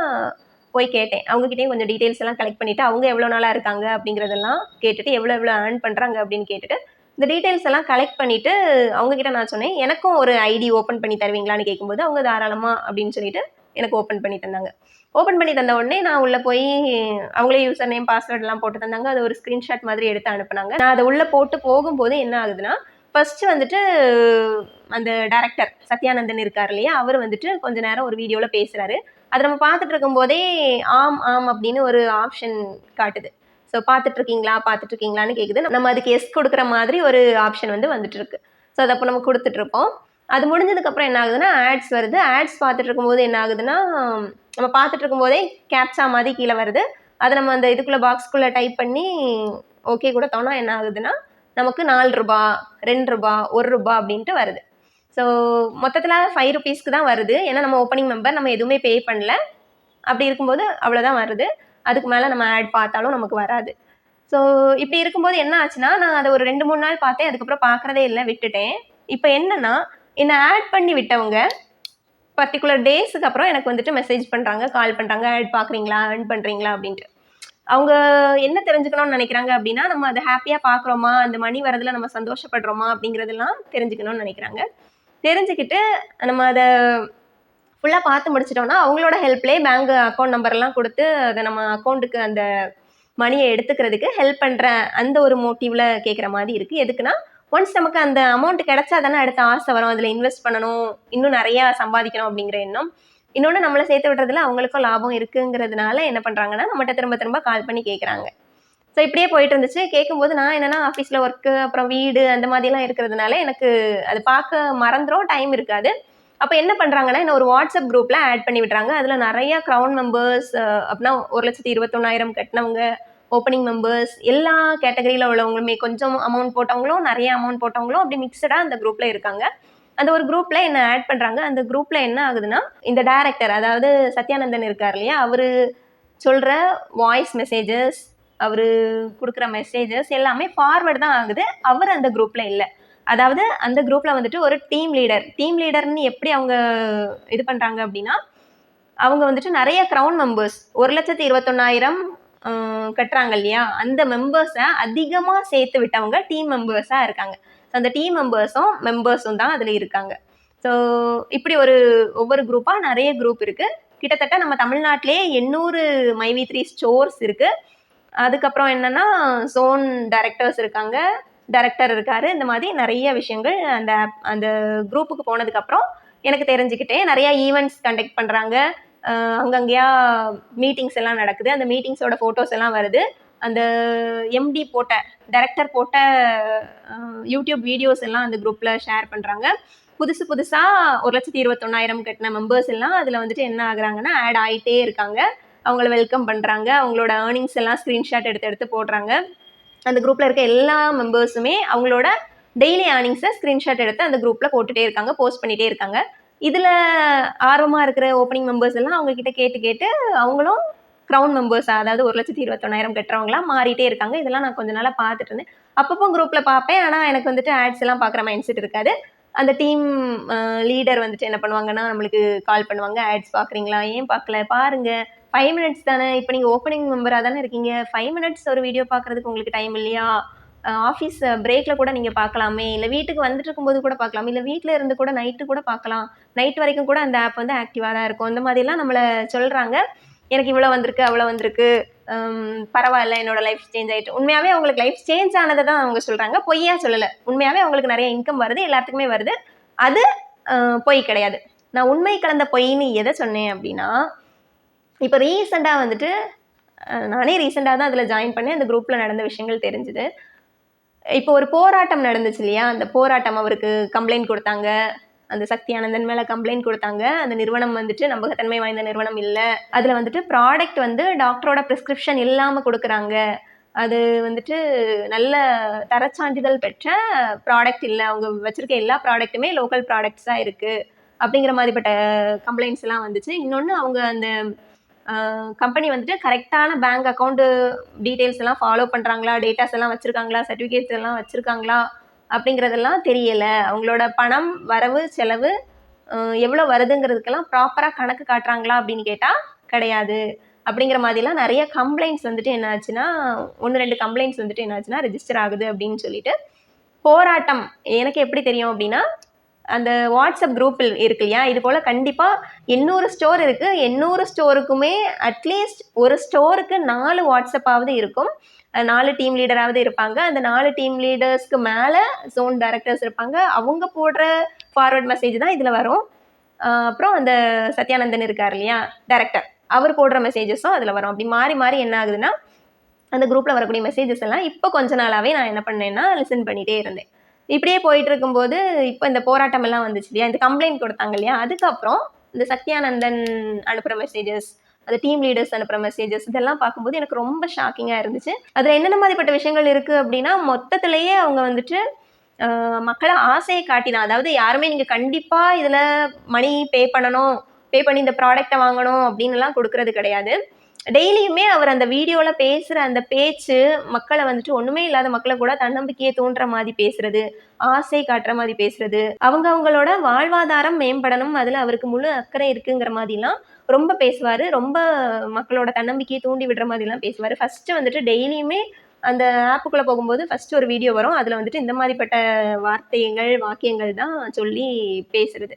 போய் கேட்டேன். அவங்ககிட்டயும் கொஞ்சம் டீட்டெயில்ஸ் எல்லாம் கலெக்ட் பண்ணிவிட்டு அவங்க எவ்வளோ நாளாக இருக்காங்க அப்படிங்கிறதெல்லாம் கேட்டுட்டு எவ்வளோ ஏர்ன் பண்ணுறாங்க அப்படின்னு கேட்டுட்டு இந்த டீட்டெயில்ஸ் எல்லாம் கலெக்ட் பண்ணிவிட்டு அவங்ககிட்ட நான் சொன்னேன், எனக்கும் ஒரு ஐடி ஓப்பன் பண்ணி தருவீங்களான்னு கேட்கும்போது அவங்க தாராளமாக அப்படின்னு சொல்லிட்டு எனக்கு ஓப்பன் பண்ணி தந்தாங்க. ஓப்பன் பண்ணி தந்த உடனே நான் உள்ளே போய் அவங்களே யூசர் நேம் பாஸ்வேர்டெலாம் போட்டு தந்தாங்க. அது ஒரு ஸ்க்ரீன்ஷாட் மாதிரி எடுத்து அனுப்புனாங்க. நான் அதை உள்ளே போட்டு போகும்போது என்ன ஆகுதுன்னா, ஃபர்ஸ்ட்டு வந்துட்டு அந்த டைரக்டர் சத்யானந்தன் இருக்கார் இல்லையா, அவர் வந்துட்டு கொஞ்ச நேரம் ஒரு வீடியோவில் பேசுகிறாரு. அதை நம்ம பார்த்துட்டு இருக்கும்போதே ஆம் ஆம் அப்படின்னு ஒரு ஆப்ஷன் காட்டுது. ஸோ பார்த்துட்ருக்கீங்களான்னு கேட்குது. நம்ம அதுக்கு எஸ் கொடுக்குற மாதிரி ஒரு ஆப்ஷன் வந்து வந்துட்டு இருக்கு. ஸோ அதை அப்போ நம்ம கொடுத்துட்ருப்போம். அது முடிஞ்சதுக்கப்புறம் என்ன ஆகுதுன்னா ஆட்ஸ் வருது. ஆட்ஸ் பார்த்துட்டு இருக்கும்போது என்ன ஆகுதுன்னா, நம்ம பார்த்துட்டு இருக்கும்போதே கேப்சா மாதிரி கீழே வருது. அதை நம்ம அந்த இதுக்குள்ளே பாக்ஸ்க்குள்ளே டைப் பண்ணி ஓகே கொடுத்தோம்னா என்ன ஆகுதுன்னா, நமக்கு ₹4 ₹2 ₹1 அப்படின்ட்டு வருது. ஸோ மொத்தத்தில் ₹5க்கு தான் வருது. ஏன்னா நம்ம ஓப்பனிங் மெம்பர், நம்ம எதுவுமே பே பண்ணல. அப்படி இருக்கும்போது அவ்வளோதான் வருது. அதுக்கு மேலே நம்ம ஆட் பார்த்தாலும் நமக்கு வராது. ஸோ இப்படி இருக்கும்போது என்ன ஆச்சுன்னா, நான் அதை ஒரு 2, 3 நாள் பார்த்தேன். அதுக்கப்புறம் பார்க்குறதே இல்லை, விட்டுட்டேன். இப்போ என்னன்னா, என்னை ஆட் பண்ணி விட்டவங்க பர்டிகுலர் டேஸுக்கு அப்புறம் எனக்கு வந்துட்டு மெசேஜ் பண்ணுறாங்க, கால் பண்ணுறாங்க, ஆட் பார்க்குறீங்களா, ஏர்ன் பண்ணுறீங்களா அப்படின்ட்டு. அவங்க என்ன தெரிஞ்சுக்கணும்னு நினைக்கிறாங்க அப்படின்னா, நம்ம அதை ஹாப்பியாக பார்க்குறோமா, அந்த மணி வரதுல நம்ம சந்தோஷப்படுறோமா அப்படிங்கிறதெல்லாம் தெரிஞ்சுக்கணும்னு நினைக்கிறாங்க. தெரிஞ்சுக்கிட்டு நம்ம அதை ஃபுல்லாக பார்த்து முடிச்சிட்டோம்னா, அவங்களோட ஹெல்ப்லேயே பேங்க் அக்கௌண்ட் நம்பர்லாம் கொடுத்து அதை நம்ம அக்கௌண்ட்டுக்கு அந்த மணியை எடுத்துக்கிறதுக்கு ஹெல்ப் பண்ணுற அந்த ஒரு மோட்டிவில் கேட்குற மாதிரி இருக்குது. எதுக்குன்னா, ஒன்ஸ் நமக்கு அந்த அமௌண்ட் கிடைச்சா தானே அடுத்த ஆசை வரும், அதில் இன்வெஸ்ட் பண்ணணும், இன்னும் நிறையா சம்பாதிக்கணும் அப்படிங்கிற எண்ணம். இன்னொன்று நம்மளை சேர்த்து விடுறதுல அவங்களுக்கும் லாபம் இருக்குங்கிறதுனால என்ன பண்ணுறாங்கன்னா, நம்மகிட்ட திரும்ப திரும்ப கால் பண்ணி கேட்குறாங்க. ஸோ இப்படியே போயிட்டு இருந்துச்சு. கேட்கும்போது நான் என்னென்னா ஆஃபீஸில் ஒர்க்கு, அப்புறம் வீடு அந்த மாதிரிலாம் இருக்கிறதுனால எனக்கு அது பார்க்க மறந்துடும், டைம் இருக்காது. அப்போ என்ன பண்ணுறாங்கன்னா, என்ன ஒரு வாட்ஸ்அப் குரூப்பில் ஆட் பண்ணி விடுறாங்க. அதில் நிறையா க்ரௌன் மெம்பர்ஸ் அப்படின்னா 1,21,000 கட்டினவங்க, ஓப்பனிங் மெம்பர்ஸ், எல்லா கேட்டகரியில் உள்ளவங்களுமே, கொஞ்சம் அமௌண்ட் போட்டவங்களும், நிறைய அமௌண்ட் போட்டவங்களும் அப்படி மிக்சடாக அந்த குரூப்பில் இருக்காங்க. அந்த ஒரு குரூப்பில் என்ன ஆட் பண்ணுறாங்க. அந்த குரூப்பில் என்ன ஆகுதுன்னா, இந்த டைரக்டர் அதாவது சத்யானந்தன் இருக்கார் இல்லையா, அவர் சொல்கிற வாய்ஸ் மெசேஜஸ், அவர் கொடுக்குற மெசேஜஸ் எல்லாமே ஃபார்வர்டு தான் ஆகுது. அவர் அந்த குரூப்பில் இல்லை. அதாவது அந்த குரூப்பில் வந்துட்டு ஒரு டீம் லீடர்னு எப்படி அவங்க இது பண்ணுறாங்க அப்படின்னா, அவங்க வந்துட்டு நிறைய க்ரௌன் மெம்பர்ஸ் 1,21,000 கட்டுறாங்க இல்லையா, அந்த மெம்பர்ஸை அதிகமாக சேர்த்து விட்டவங்க டீம் மெம்பர்ஸாக இருக்காங்க. அந்த டீம் மெம்பர்ஸும் தான் அதில் இருக்காங்க. ஸோ இப்படி ஒவ்வொரு குரூப்பாக நிறைய குரூப் இருக்குது. கிட்டத்தட்ட நம்ம தமிழ்நாட்டிலே 800 மைவி3 ஸ்டோர்ஸ் இருக்குது. அதுக்கப்புறம் என்னென்னா ஜோன் டைரக்டர்ஸ் இருக்காங்க, டைரக்டர் இருக்கார். இந்த மாதிரி நிறைய விஷயங்கள் அந்த குரூப்புக்கு போனதுக்கப்புறம் எனக்கு தெரிஞ்சுக்கிட்டேன். நிறையா ஈவெண்ட்ஸ் கண்டக்ட் பண்ணுறாங்க, அங்கங்கேயா மீட்டிங்ஸ் எல்லாம் நடக்குது. அந்த மீட்டிங்ஸோட ஃபோட்டோஸ் எல்லாம் வருது. அந்த எம்டி டைரக்டர் போட்ட யூடியூப் வீடியோஸ் எல்லாம் அந்த குரூப்பில் ஷேர் பண்ணுறாங்க. புதுசாக 1,21,000 கட்டின மெம்பர்ஸ் எல்லாம் அதில் வந்துட்டு என்ன ஆகுறாங்கன்னா ஆட் ஆகிட்டே இருக்காங்க. அவங்கள வெல்கம் பண்ணுறாங்க. அவங்களோட ஏர்னிங்ஸ் எல்லாம் ஸ்க்ரீன்ஷாட் எடுத்து போடுறாங்க. அந்த குரூப்பில் இருக்க எல்லா மெம்பர்ஸுமே அவங்களோட டெய்லி ஏர்னிங்ஸை ஸ்க்ரீன்ஷாட் எடுத்து அந்த குரூப்பில் போட்டுகிட்டே இருக்காங்க, போஸ்ட் பண்ணிகிட்டே இருக்காங்க. இதில் ஆர்வமாக இருக்கிற ஓப்பனிங் மெம்பர்ஸ் எல்லாம் அவங்கக்கிட்ட கேட்டு அவங்களும் க்ரௌன் மெம்பர்ஸ், அதாவது 1,21,000 கட்டுறவங்களா மாறிட்டே இருக்காங்க. இதெல்லாம் நான் கொஞ்ச நாளாக பார்த்துட்டு இருந்தேன். அப்பப்போ குரூப்பில் பார்ப்பேன். ஆனால் எனக்கு வந்துட்டு ஆட்ஸ் எல்லாம் பார்க்குற மைண்ட் செட் இருக்காது. அந்த டீம் லீடர் வந்துட்டு என்ன பண்ணுவாங்கன்னா, நம்மளுக்கு கால் பண்ணுவாங்க, ஆட்ஸ் பார்க்குறீங்களா, ஏன் பார்க்கல, பாருங்கள், 5 மினிட்ஸ் தானே, இப்போ நீங்கள் ஓப்பனிங் மெம்பராக தானே இருக்கீங்க, 5 மினிட்ஸ் ஒரு வீடியோ பார்க்குறதுக்கு உங்களுக்கு டைம் இல்லையா, ஆஃபீஸ் பிரேக்கில் கூட நீங்கள் பார்க்கலாமே, இல்லை வீட்டுக்கு வந்துட்டு இருக்கும்போது கூட பார்க்கலாம், இல்லை வீட்டில் இருந்து கூட நைட்டு கூட பார்க்கலாம், நைட் வரைக்கும் கூட அந்த ஆப் வந்து ஆக்டிவாக தான் இருக்கும். இந்த மாதிரிலாம் நம்மளை சொல்கிறாங்க. எனக்கு இவ்வளோ வந்திருக்கு அவ்வளோ வந்திருக்கு, பரவாயில்ல என்னோட லைஃப் சேஞ்ச் ஆகிட்டு. உண்மையாகவே அவங்களுக்கு லைஃப் சேஞ்ச் ஆனதை தான் அவங்க சொல்கிறாங்க, பொய்யா சொல்லலை. உண்மையாகவே அவங்களுக்கு நிறைய இன்கம் வருது, எல்லாத்துக்குமே வருது. அது பொய் கிடையாது. நான் உண்மை கலந்த பொய்ன்னு எதை சொன்னேன் அப்படின்னா, இப்போ ரீசெண்டாக வந்துட்டு நானே ரீசெண்டாக தான் அதில் ஜாயின் பண்ணேன். அந்த குரூப்பில் நடந்த விஷயங்கள் தெரிஞ்சுது. இப்போ ஒரு போராட்டம் நடந்துச்சு இல்லையா, அந்த போராட்டம் அவருக்கு கம்ப்ளைண்ட் கொடுத்தாங்க, அந்த சக்தி ஆனந்தன் மேலே கம்ப்ளைண்ட் கொடுத்தாங்க. அந்த நிறுவனம் வந்துட்டு நம்பகத்தன்மை வாய்ந்த நிறுவனம் இல்லை, அதில் வந்துட்டு ப்ராடக்ட் வந்து டாக்டரோட ப்ரிஸ்கிரிப்ஷன் இல்லாமல் கொடுக்குறாங்க, அது வந்துட்டு நல்ல தரச்சான்றிதழ் பெற்ற ப்ராடக்ட் இல்லை, அவங்க வச்சுருக்க எல்லா ப்ராடக்ட்டுமே லோக்கல் ப்ராடக்ட்ஸாக இருக்குது அப்படிங்கிற மாதிரிப்பட்ட கம்ப்ளைண்ட்ஸ் எல்லாம் வந்துச்சு. இன்னொன்று அவங்க அந்த கம்பெனி வந்துட்டு கரெக்டான பேங்க் அக்கௌண்ட்டு டீட்டெயில்ஸ் எல்லாம் ஃபாலோ பண்ணுறாங்களா, டேட்டாஸ் எல்லாம் வச்சுருக்காங்களா, சர்டிஃபிகேட்ஸ் எல்லாம் வச்சுருக்காங்களா அப்படிங்கிறதெல்லாம் தெரியலை. அவங்களோட பணம் வரவு செலவு எவ்வளோ வருதுங்கிறதுக்கெல்லாம் ப்ராப்பராக கணக்கு காட்டுறாங்களா அப்படின்னு கேட்டால் கிடையாது. அப்படிங்கிற மாதிரிலாம் நிறைய கம்ப்ளைண்ட்ஸ் வந்துட்டு என்ன ஆச்சுன்னா, 1-2 கம்ப்ளைண்ட்ஸ் வந்துட்டு என்ன ஆச்சுன்னா ரெஜிஸ்டர் ஆகுது அப்படின்னு சொல்லிட்டு போராட்டம். எனக்கு எப்படி தெரியும் அப்படின்னா, அந்த வாட்ஸ்அப் குரூப் இருக்கு இல்லையா, இது போல் கண்டிப்பாக 800 ஸ்டோர் இருக்குது, 800 ஸ்டோருக்குமே அட்லீஸ்ட் ஒரு ஸ்டோருக்கு 4 வாட்ஸ்அப்பாவது இருக்கும், 4 டீம் லீடராவது இருப்பாங்க. அந்த 4 டீம் லீடர்ஸ்க்கு மேலே ஜோன் டைரக்டர்ஸ் இருப்பாங்க. அவங்க போடுற ஃபார்வர்ட் மெசேஜ் தான் இதில் வரும். அப்புறம் அந்த சத்யானந்தன் இருக்கார் இல்லையா டைரக்டர், அவர் போடுற மெசேஜஸும் அதில் வரும். அப்படி மாறி மாறி என்ன ஆகுதுன்னா, அந்த குரூப்பில் வரக்கூடிய மெசேஜஸ் எல்லாம் இப்போ கொஞ்ச நாளாகவே நான் என்ன பண்ணேன்னா லிசன் பண்ணிகிட்டே இருந்தேன். இப்படியே போயிட்டு இருக்கும்போது இப்போ இந்த போராட்டம் எல்லாம் வந்துச்சு இல்லையா, இந்த கம்ப்ளைண்ட் கொடுத்தாங்க இல்லையா, அதுக்கப்புறம் இந்த சத்யானந்தன் அனுப்புகிற மெசேஜஸ், அந்த டீம் லீடர்ஸ் அனுப்புகிற மெசேஜஸ் இதெல்லாம் பார்க்கும்போது எனக்கு ரொம்ப ஷாக்கிங்காக இருந்துச்சு. அதில் என்னென்ன மாதிரிப்பட்ட விஷயங்கள் இருக்குது அப்படின்னா, மொத்தத்திலேயே அவங்க வந்துட்டு மக்களை ஆசையை காட்டினா, அதாவது யாருமே நீங்கள் கண்டிப்பாக இதில் மணி பே பண்ணணும், பே பண்ணி இந்த ப்ராடக்டை வாங்கணும் அப்படின்னுலாம் கொடுக்கறது கிடையாது. டெய்லியுமே அவர் அந்த வீடியோவில் பேசுகிற அந்த பேச்சு மக்களை வந்துட்டு ஒன்றுமே இல்லாத மக்களை கூட தன்னம்பிக்கையை தூண்டுற மாதிரி பேசுறது, ஆசை காட்டுற மாதிரி பேசுறது, அவங்களோட வாழ்வாதாரம் மேம்படணும், அதில் அவருக்கு முழு அக்கறை இருக்குங்கிற மாதிரிலாம் ரொம்ப பேசுவார். ரொம்ப மக்களோட தன்னம்பிக்கையை தூண்டி விடுற மாதிரிலாம் பேசுவார். ஃபஸ்ட்டு வந்துட்டு டெய்லியுமே அந்த ஆப்புக்குள்ளே போகும்போது ஃபஸ்ட்டு ஒரு வீடியோ வரும், அதில் வந்துட்டு இந்த மாதிரிப்பட்ட வார்த்தைகள் வாக்கியங்கள் தான் சொல்லி பேசுறது.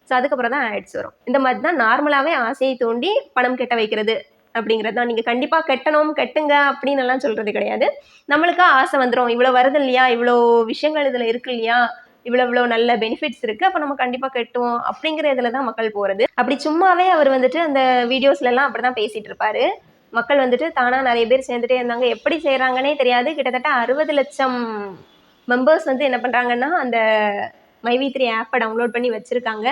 ஸோ அதுக்கப்புறம் தான் ஆட்ஸ் வரும். இந்த மாதிரி தான் நார்மலாகவே ஆசையை தூண்டி பணம் கெட்ட வைக்கிறது அப்படிங்கிறது தான். நீங்கள் கண்டிப்பாக கெட்டணும் கெட்டுங்க அப்படின்னு எல்லாம் சொல்கிறது கிடையாது. நம்மளுக்கா ஆசை வந்துடும், இவ்வளோ வருது இல்லையா, இவ்வளோ விஷயங்கள் இதில் இருக்கு இல்லையா, இவ்வளோ நல்ல பெனிஃபிட்ஸ் இருக்குது, அப்போ நம்ம கண்டிப்பாக கெட்டுவோம் அப்படிங்கிற இதில் தான் மக்கள் போகிறது. அப்படி சும்மாவே அவர் வந்துட்டு அந்த வீடியோஸ்லாம் அப்படி தான் பேசிகிட்டு இருப்பார். மக்கள் வந்துட்டு தானாக நிறைய பேர் சேர்ந்துட்டே இருந்தாங்க. எப்படி செய்கிறாங்கன்னே தெரியாது. கிட்டத்தட்ட 60 லட்சம் மெம்பர்ஸ் வந்து என்ன பண்ணுறாங்கன்னா அந்த மைவி3 ஆப்பை டவுன்லோட் பண்ணி வச்சுருக்காங்க.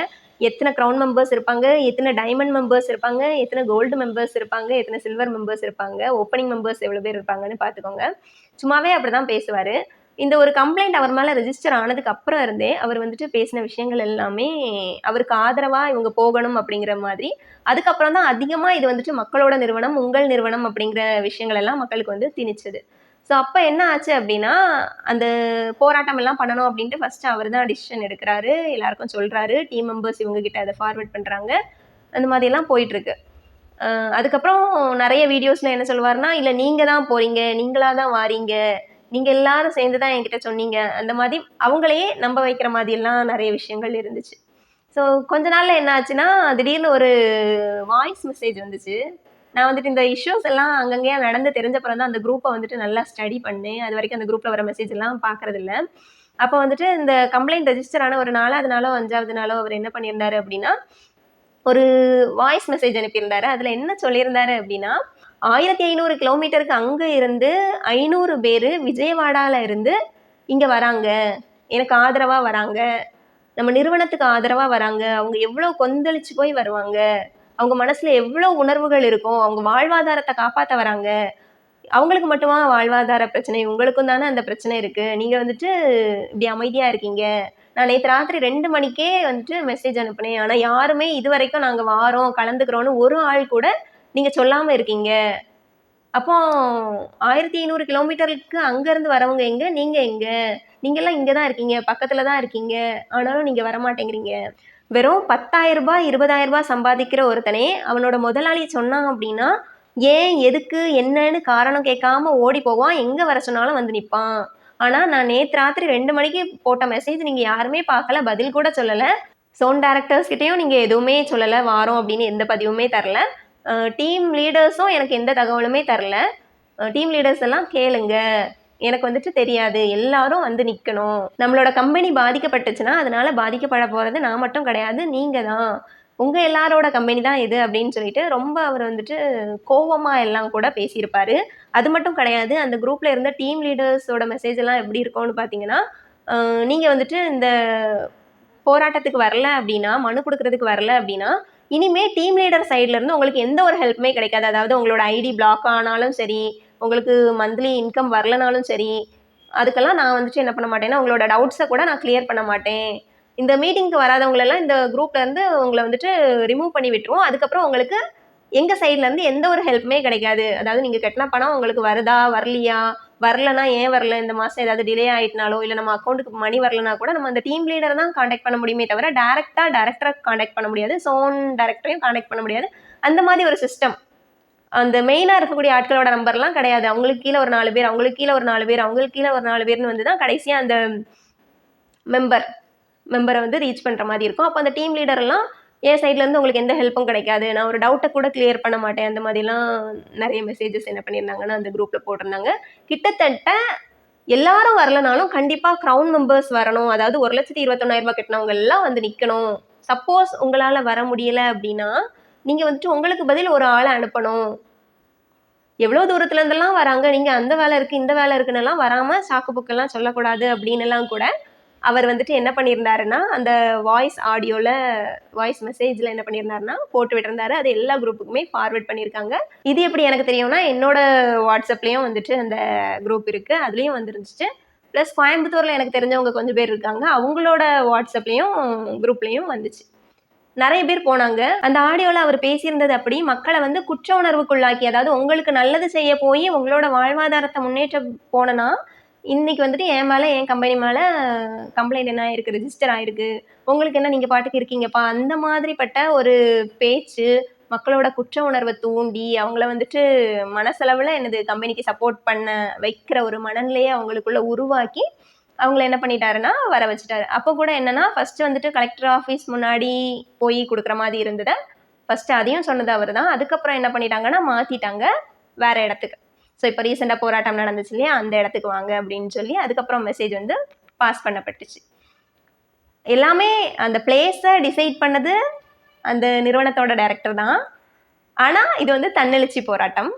எத்தனை க்ரௌன் மெம்பர்ஸ் இருப்பாங்க, எத்தனை டைமண்ட் மெம்பர்ஸ் இருப்பாங்க, எத்தனை கோல்டு மெம்பர்ஸ் இருப்பாங்க, எத்தனை சில்வர் மெம்பர்ஸ் இருப்பாங்க, ஓப்பனிங் மெம்பர்ஸ் எவ்வளோ பேர் இருப்பாங்கன்னு பார்த்துக்கோங்க. சும்மாவே அப்படி தான் பேசுவார். இந்த ஒரு கம்ப்ளைண்ட் அவர் மேலே ரெஜிஸ்டர் ஆனதுக்கு அப்புறம் இருந்தே அவர் வந்துட்டு பேசின விஷயங்கள் எல்லாமே அவருக்கு ஆதரவாக இவங்க போகணும் அப்படிங்கிற மாதிரி. அதுக்கப்புறம் தான் அதிகமாக இது வந்துட்டு மக்களோட நிறுவனம், உங்கள் நிறுவனம் அப்படிங்கிற விஷயங்கள் எல்லாம் மக்களுக்கு வந்து திணிச்சது. ஸோ அப்போ என்ன ஆச்சு அப்படின்னா, அந்த போராட்டம் எல்லாம் பண்ணணும் அப்படின்ட்டு ஃபஸ்ட்டு அவர் தான் டிசிஷன் எடுக்கிறாரு, எல்லாருக்கும் சொல்கிறாரு, டீம் மெம்பர்ஸ் இவங்ககிட்ட அதை ஃபார்வர்ட் பண்ணுறாங்க, அந்த மாதிரியெல்லாம் போயிட்டுருக்கு. அதுக்கப்புறம் நிறைய வீடியோஸில் என்ன சொல்லுவார்னா, இல்லை நீங்கள் தான் போகிறீங்க, நீங்களாக தான் வாரீங்க, நீங்கள் எல்லாரும் சேர்ந்து தான் என்கிட்ட சொன்னீங்க, அந்த மாதிரி அவங்களையே நம்ப வைக்கிற மாதிரியெல்லாம் நிறைய விஷயங்கள் இருந்துச்சு. ஸோ கொஞ்ச நாளில் என்ன ஆச்சுன்னா, திடீர்னு ஒரு வாய்ஸ் மெசேஜ் வந்துச்சு. நான் வந்துட்டு இந்த இஷ்யூஸ் எல்லாம் அங்கங்கேயே நடந்து தெரிஞ்சப்புறம் தான் அந்த குரூப்பை வந்துட்டு நல்லா ஸ்டடி பண்ணேன். அது வரைக்கும் அந்த குரூப்பில் வர மெசேஜ் எல்லாம் பார்க்கறதில்ல. அப்போ வந்துட்டு இந்த கம்ப்ளைண்ட் ரெஜிஸ்டர் ஆன ஒரு 4வது நாளோ 5வது நாளோ அவர் என்ன பண்ணியிருந்தாரு அப்படின்னா, ஒரு வாய்ஸ் மெசேஜ் அனுப்பியிருந்தாரு. அதில் என்ன சொல்லியிருந்தாரு அப்படின்னா, 1500 கிலோமீட்டருக்கு அங்கே இருந்து 500 பேர் விஜயவாடாவில் இருந்து இங்கே வராங்க, எனக்கு ஆதரவாக வராங்க, நம்ம நிறுவனத்துக்கு ஆதரவாக வராங்க, அவங்க எவ்வளோ கொந்தளிச்சு போய் வருவாங்க, அவங்க மனசில் எவ்வளோ உணர்வுகள் இருக்கும், அவங்க வாழ்வாதாரத்தை காப்பாற்ற வராங்க, அவங்களுக்கு மட்டுமா வாழ்வாதார பிரச்சனை, உங்களுக்கும் தானே அந்த பிரச்சனை இருக்குது, நீங்கள் வந்துட்டு இப்படி அமைதியாக இருக்கீங்க, நான் நேற்று ராத்திரி 2 மணிக்கே வந்துட்டு மெசேஜ் அனுப்புனேன், ஆனால் யாருமே இது வரைக்கும் நாங்கள் வாரோம் கலந்துக்கிறோன்னு ஒரு ஆள் கூட நீங்கள் சொல்லாமல் இருக்கீங்க, அப்போ 1500 கிலோமீட்டருக்கு அங்கேருந்து வரவங்க எங்கே, நீங்கள் எங்கே, நீங்கள்லாம் இங்கே தான் இருக்கீங்க, பக்கத்தில் தான் இருக்கீங்க, ஆனாலும் நீங்கள் வரமாட்டேங்கிறீங்க. வெறும் 10,000 ரூபாய் 20,000 ரூபாய் சம்பாதிக்கிற ஒருத்தனே அவனோட முதலாளி சொன்னான் அப்படின்னா, ஏன் எதுக்கு என்னன்னு காரணம் கேட்காம ஓடி போவான், எங்கே வர சொன்னாலும் வந்து நிற்பான். ஆனால் நான் நேற்று ராத்திரி 2 மணிக்கு போட்ட மெசேஜ் நீங்கள் யாருமே பார்க்கல, பதில் கூட சொல்லலை. சோன் டேரக்டர்ஸ்கிட்டையும் நீங்கள் எதுவுமே சொல்லலை வாரோம் அப்படின்னு எந்த பதிவுமே தரல. டீம் லீடர்ஸும் எனக்கு எந்த தகவலுமே தரல. டீம் லீடர்ஸ் எல்லாம் கேளுங்க, எனக்கு வந்துட்டு தெரியாது, எல்லாரும் வந்து நிற்கணும். நம்மளோட கம்பெனி பாதிக்கப்பட்டுச்சுன்னா அதனால பாதிக்கப்பட போகிறது நான் மட்டும் கிடையாது, நீங்கள் தான், உங்கள் எல்லாரோட கம்பெனி தான் இது அப்படின்னு சொல்லிட்டு ரொம்ப அவர் வந்துட்டு கோவமாக எல்லாம் கூட பேசியிருப்பாரு. அது மட்டும் கிடையாது, அந்த குரூப்பில் இருந்த டீம் லீடர்ஸோட மெசேஜ் எல்லாம் எப்படி இருக்கும்னு பார்த்தீங்கன்னா, நீங்கள் வந்துட்டு இந்த போராட்டத்துக்கு வரல அப்படின்னா, மனு கொடுக்கறதுக்கு வரல அப்படின்னா, இனிமே டீம் லீடர் சைட்ல இருந்து உங்களுக்கு எந்த ஒரு ஹெல்ப்புமே கிடைக்காது. அதாவது உங்களோட ஐடி பிளாக் ஆனாலும் சரி, உங்களுக்கு மந்த்லி இன்கம் வரலனாலும் சரி, அதுக்கெல்லாம் நான் வந்துட்டு என்ன பண்ண மாட்டேன்னா, உங்களோட டவுட்ஸை கூட நான் கிளியர் பண்ண மாட்டேன். இந்த மீட்டிங்க்கு வராதவங்களெல்லாம் இந்த குரூப்ல இருந்து உங்களை வந்துட்டு ரிமூவ் பண்ணி விட்டுருவோம். அதுக்கப்புறம் உங்களுக்கு எங்க சைட்ல இருந்து எந்த ஒரு ஹெல்ப்புமே கிடைக்காது. அதாவது நீங்க கட்டின பணம் உங்களுக்கு வருதா, வரலையா, வரலன்னா ஏன் வரல, இந்த மாசம் ஏதாவது டிலே ஆயிட்டுனாலோ, இல்ல நம்ம அக்கௌண்ட்டுக்கு மணி வரலனா கூட நம்ம அந்த டீம் லீடரை தான் காண்டாக்ட் பண்ண முடியுமே தவிர, டைரக்டரை காண்டாக்ட் பண்ண முடியாது. சோன் டைரக்டரையும் காண்டாக்ட் பண்ண முடியாது. அந்த மாதிரி ஒரு சிஸ்டம். அந்த மெயினா இருக்கக்கூடிய ஆட்களோட நம்பர்லாம் கிடையாது. அவங்களுக்கு கீழ ஒரு 4 பேர், அவங்களுக்கு கீழ ஒரு 4 பேர், அவங்களுக்கு கீழ ஒரு 4 பேர்ன்னு வந்து தான் கடைசியா அந்த மெம்பரை வந்து ரீச் பண்ற மாதிரி இருக்கும். அப்போ அந்த டீம் லீடர் எல்லாம் என் சைட்ல இருந்து உங்களுக்கு எந்த ஹெல்ப்பும் கிடைக்காது, நான் ஒரு டவுட்டை கூட கிளியர் பண்ண மாட்டேன், அந்த மாதிரிலாம் நிறைய மெசேஜஸ் என்ன பண்ணியிருந்தாங்கன்னா அந்த குரூப்ல போட்டிருந்தாங்க. கிட்டத்தட்ட எல்லாரும் வரலனாலும் கண்டிப்பா கிரவுன் மெம்பர்ஸ் வரணும், அதாவது 1,21,000 கட்டினவங்க எல்லாம் வந்து நிக்கணும். சப்போஸ் உங்களால வர முடியல அப்படின்னா நீங்க வந்துட்டு உங்களுக்கு பதில் ஒரு ஆளை அனுப்பணும். எவ்வளோ தூரத்துல இருந்தெல்லாம் வராங்க, நீங்க அந்த வேலை இருக்கு இந்த வேலை இருக்குன்னு எல்லாம் வராம சாக்கு புக்கெல்லாம் சொல்லக்கூடாது அப்படின்னு எல்லாம் கூட அவர் வந்துட்டு என்ன பண்ணியிருந்தாருன்னா, அந்த வாய்ஸ் மெசேஜ்ல என்ன பண்ணியிருந்தாருன்னா போட்டு விட்டிருந்தாரு. அது எல்லா குரூப்புக்குமே ஃபார்வர்ட் பண்ணியிருக்காங்க. இது எப்படி எனக்கு தெரியும்னா, என்னோட வாட்ஸ்அப்லயும் வந்துட்டு அந்த குரூப் இருக்கு, அதுலயும் வந்துருந்துச்சு. ப்ளஸ் கோயம்புத்தூர்ல எனக்கு தெரிஞ்சவங்க கொஞ்சம் பேர் இருக்காங்க, அவங்களோட வாட்ஸ்அப்லயும் குரூப்லயும் வந்துச்சு. நிறைய பேர் போனாங்க. அந்த ஆடியோல அவர் பேசியிருந்தது அப்படி மக்களை வந்து குற்ற உணர்வுக்குள்ளாக்கி, அதாவது உங்களுக்கு நல்லது செய்ய போய் உங்களோட வாழ்வாதாரத்தை முன்னேற்ற போனனா, இன்னைக்கு வந்துட்டு என் மேல, என் கம்பெனி மேல கம்ப்ளைண்ட் என்ன ஆயிருக்கு, ரெஜிஸ்டர் ஆயிருக்கு, உங்களுக்கு என்ன, நீங்க பாட்டுக்கு இருக்கீங்கப்பா, அந்த மாதிரிப்பட்ட ஒரு பேச்சு மக்களோட குற்ற உணர்வை தூண்டி அவங்கள வந்துட்டு மனசளவுல எனது கம்பெனிக்கு சப்போர்ட் பண்ண வைக்கிற ஒரு மனநிலையை அவங்களுக்குள்ள உருவாக்கி அவங்கள என்ன பண்ணிட்டாருன்னா வர வச்சுட்டாரு. அப்போ கூட என்னன்னா, ஃபர்ஸ்ட் வந்துட்டு கலெக்டர் ஆஃபீஸ் முன்னாடி போய் கொடுக்குற மாதிரி இருந்தது. ஃபர்ஸ்ட் அதையும் சொன்னது அவர் தான். அதுக்கப்புறம் என்ன பண்ணிட்டாங்கன்னா மாத்திட்டாங்க வேற இடத்துக்கு. ஸோ இப்போ ரீசெண்டாக போராட்டம் நடந்துச்சு இல்லையா, அந்த இடத்துக்கு வாங்க அப்படின்னு சொல்லி அதுக்கப்புறம் மெசேஜ் வந்து பாஸ் பண்ணப்பட்டுச்சு. எல்லாமே அந்த பிளேஸை டிசைட் பண்ணது அந்த நிறுவனத்தோட டைரக்டர் தான். ஆனால் இது வந்து தன்னெழுச்சி போராட்டம்.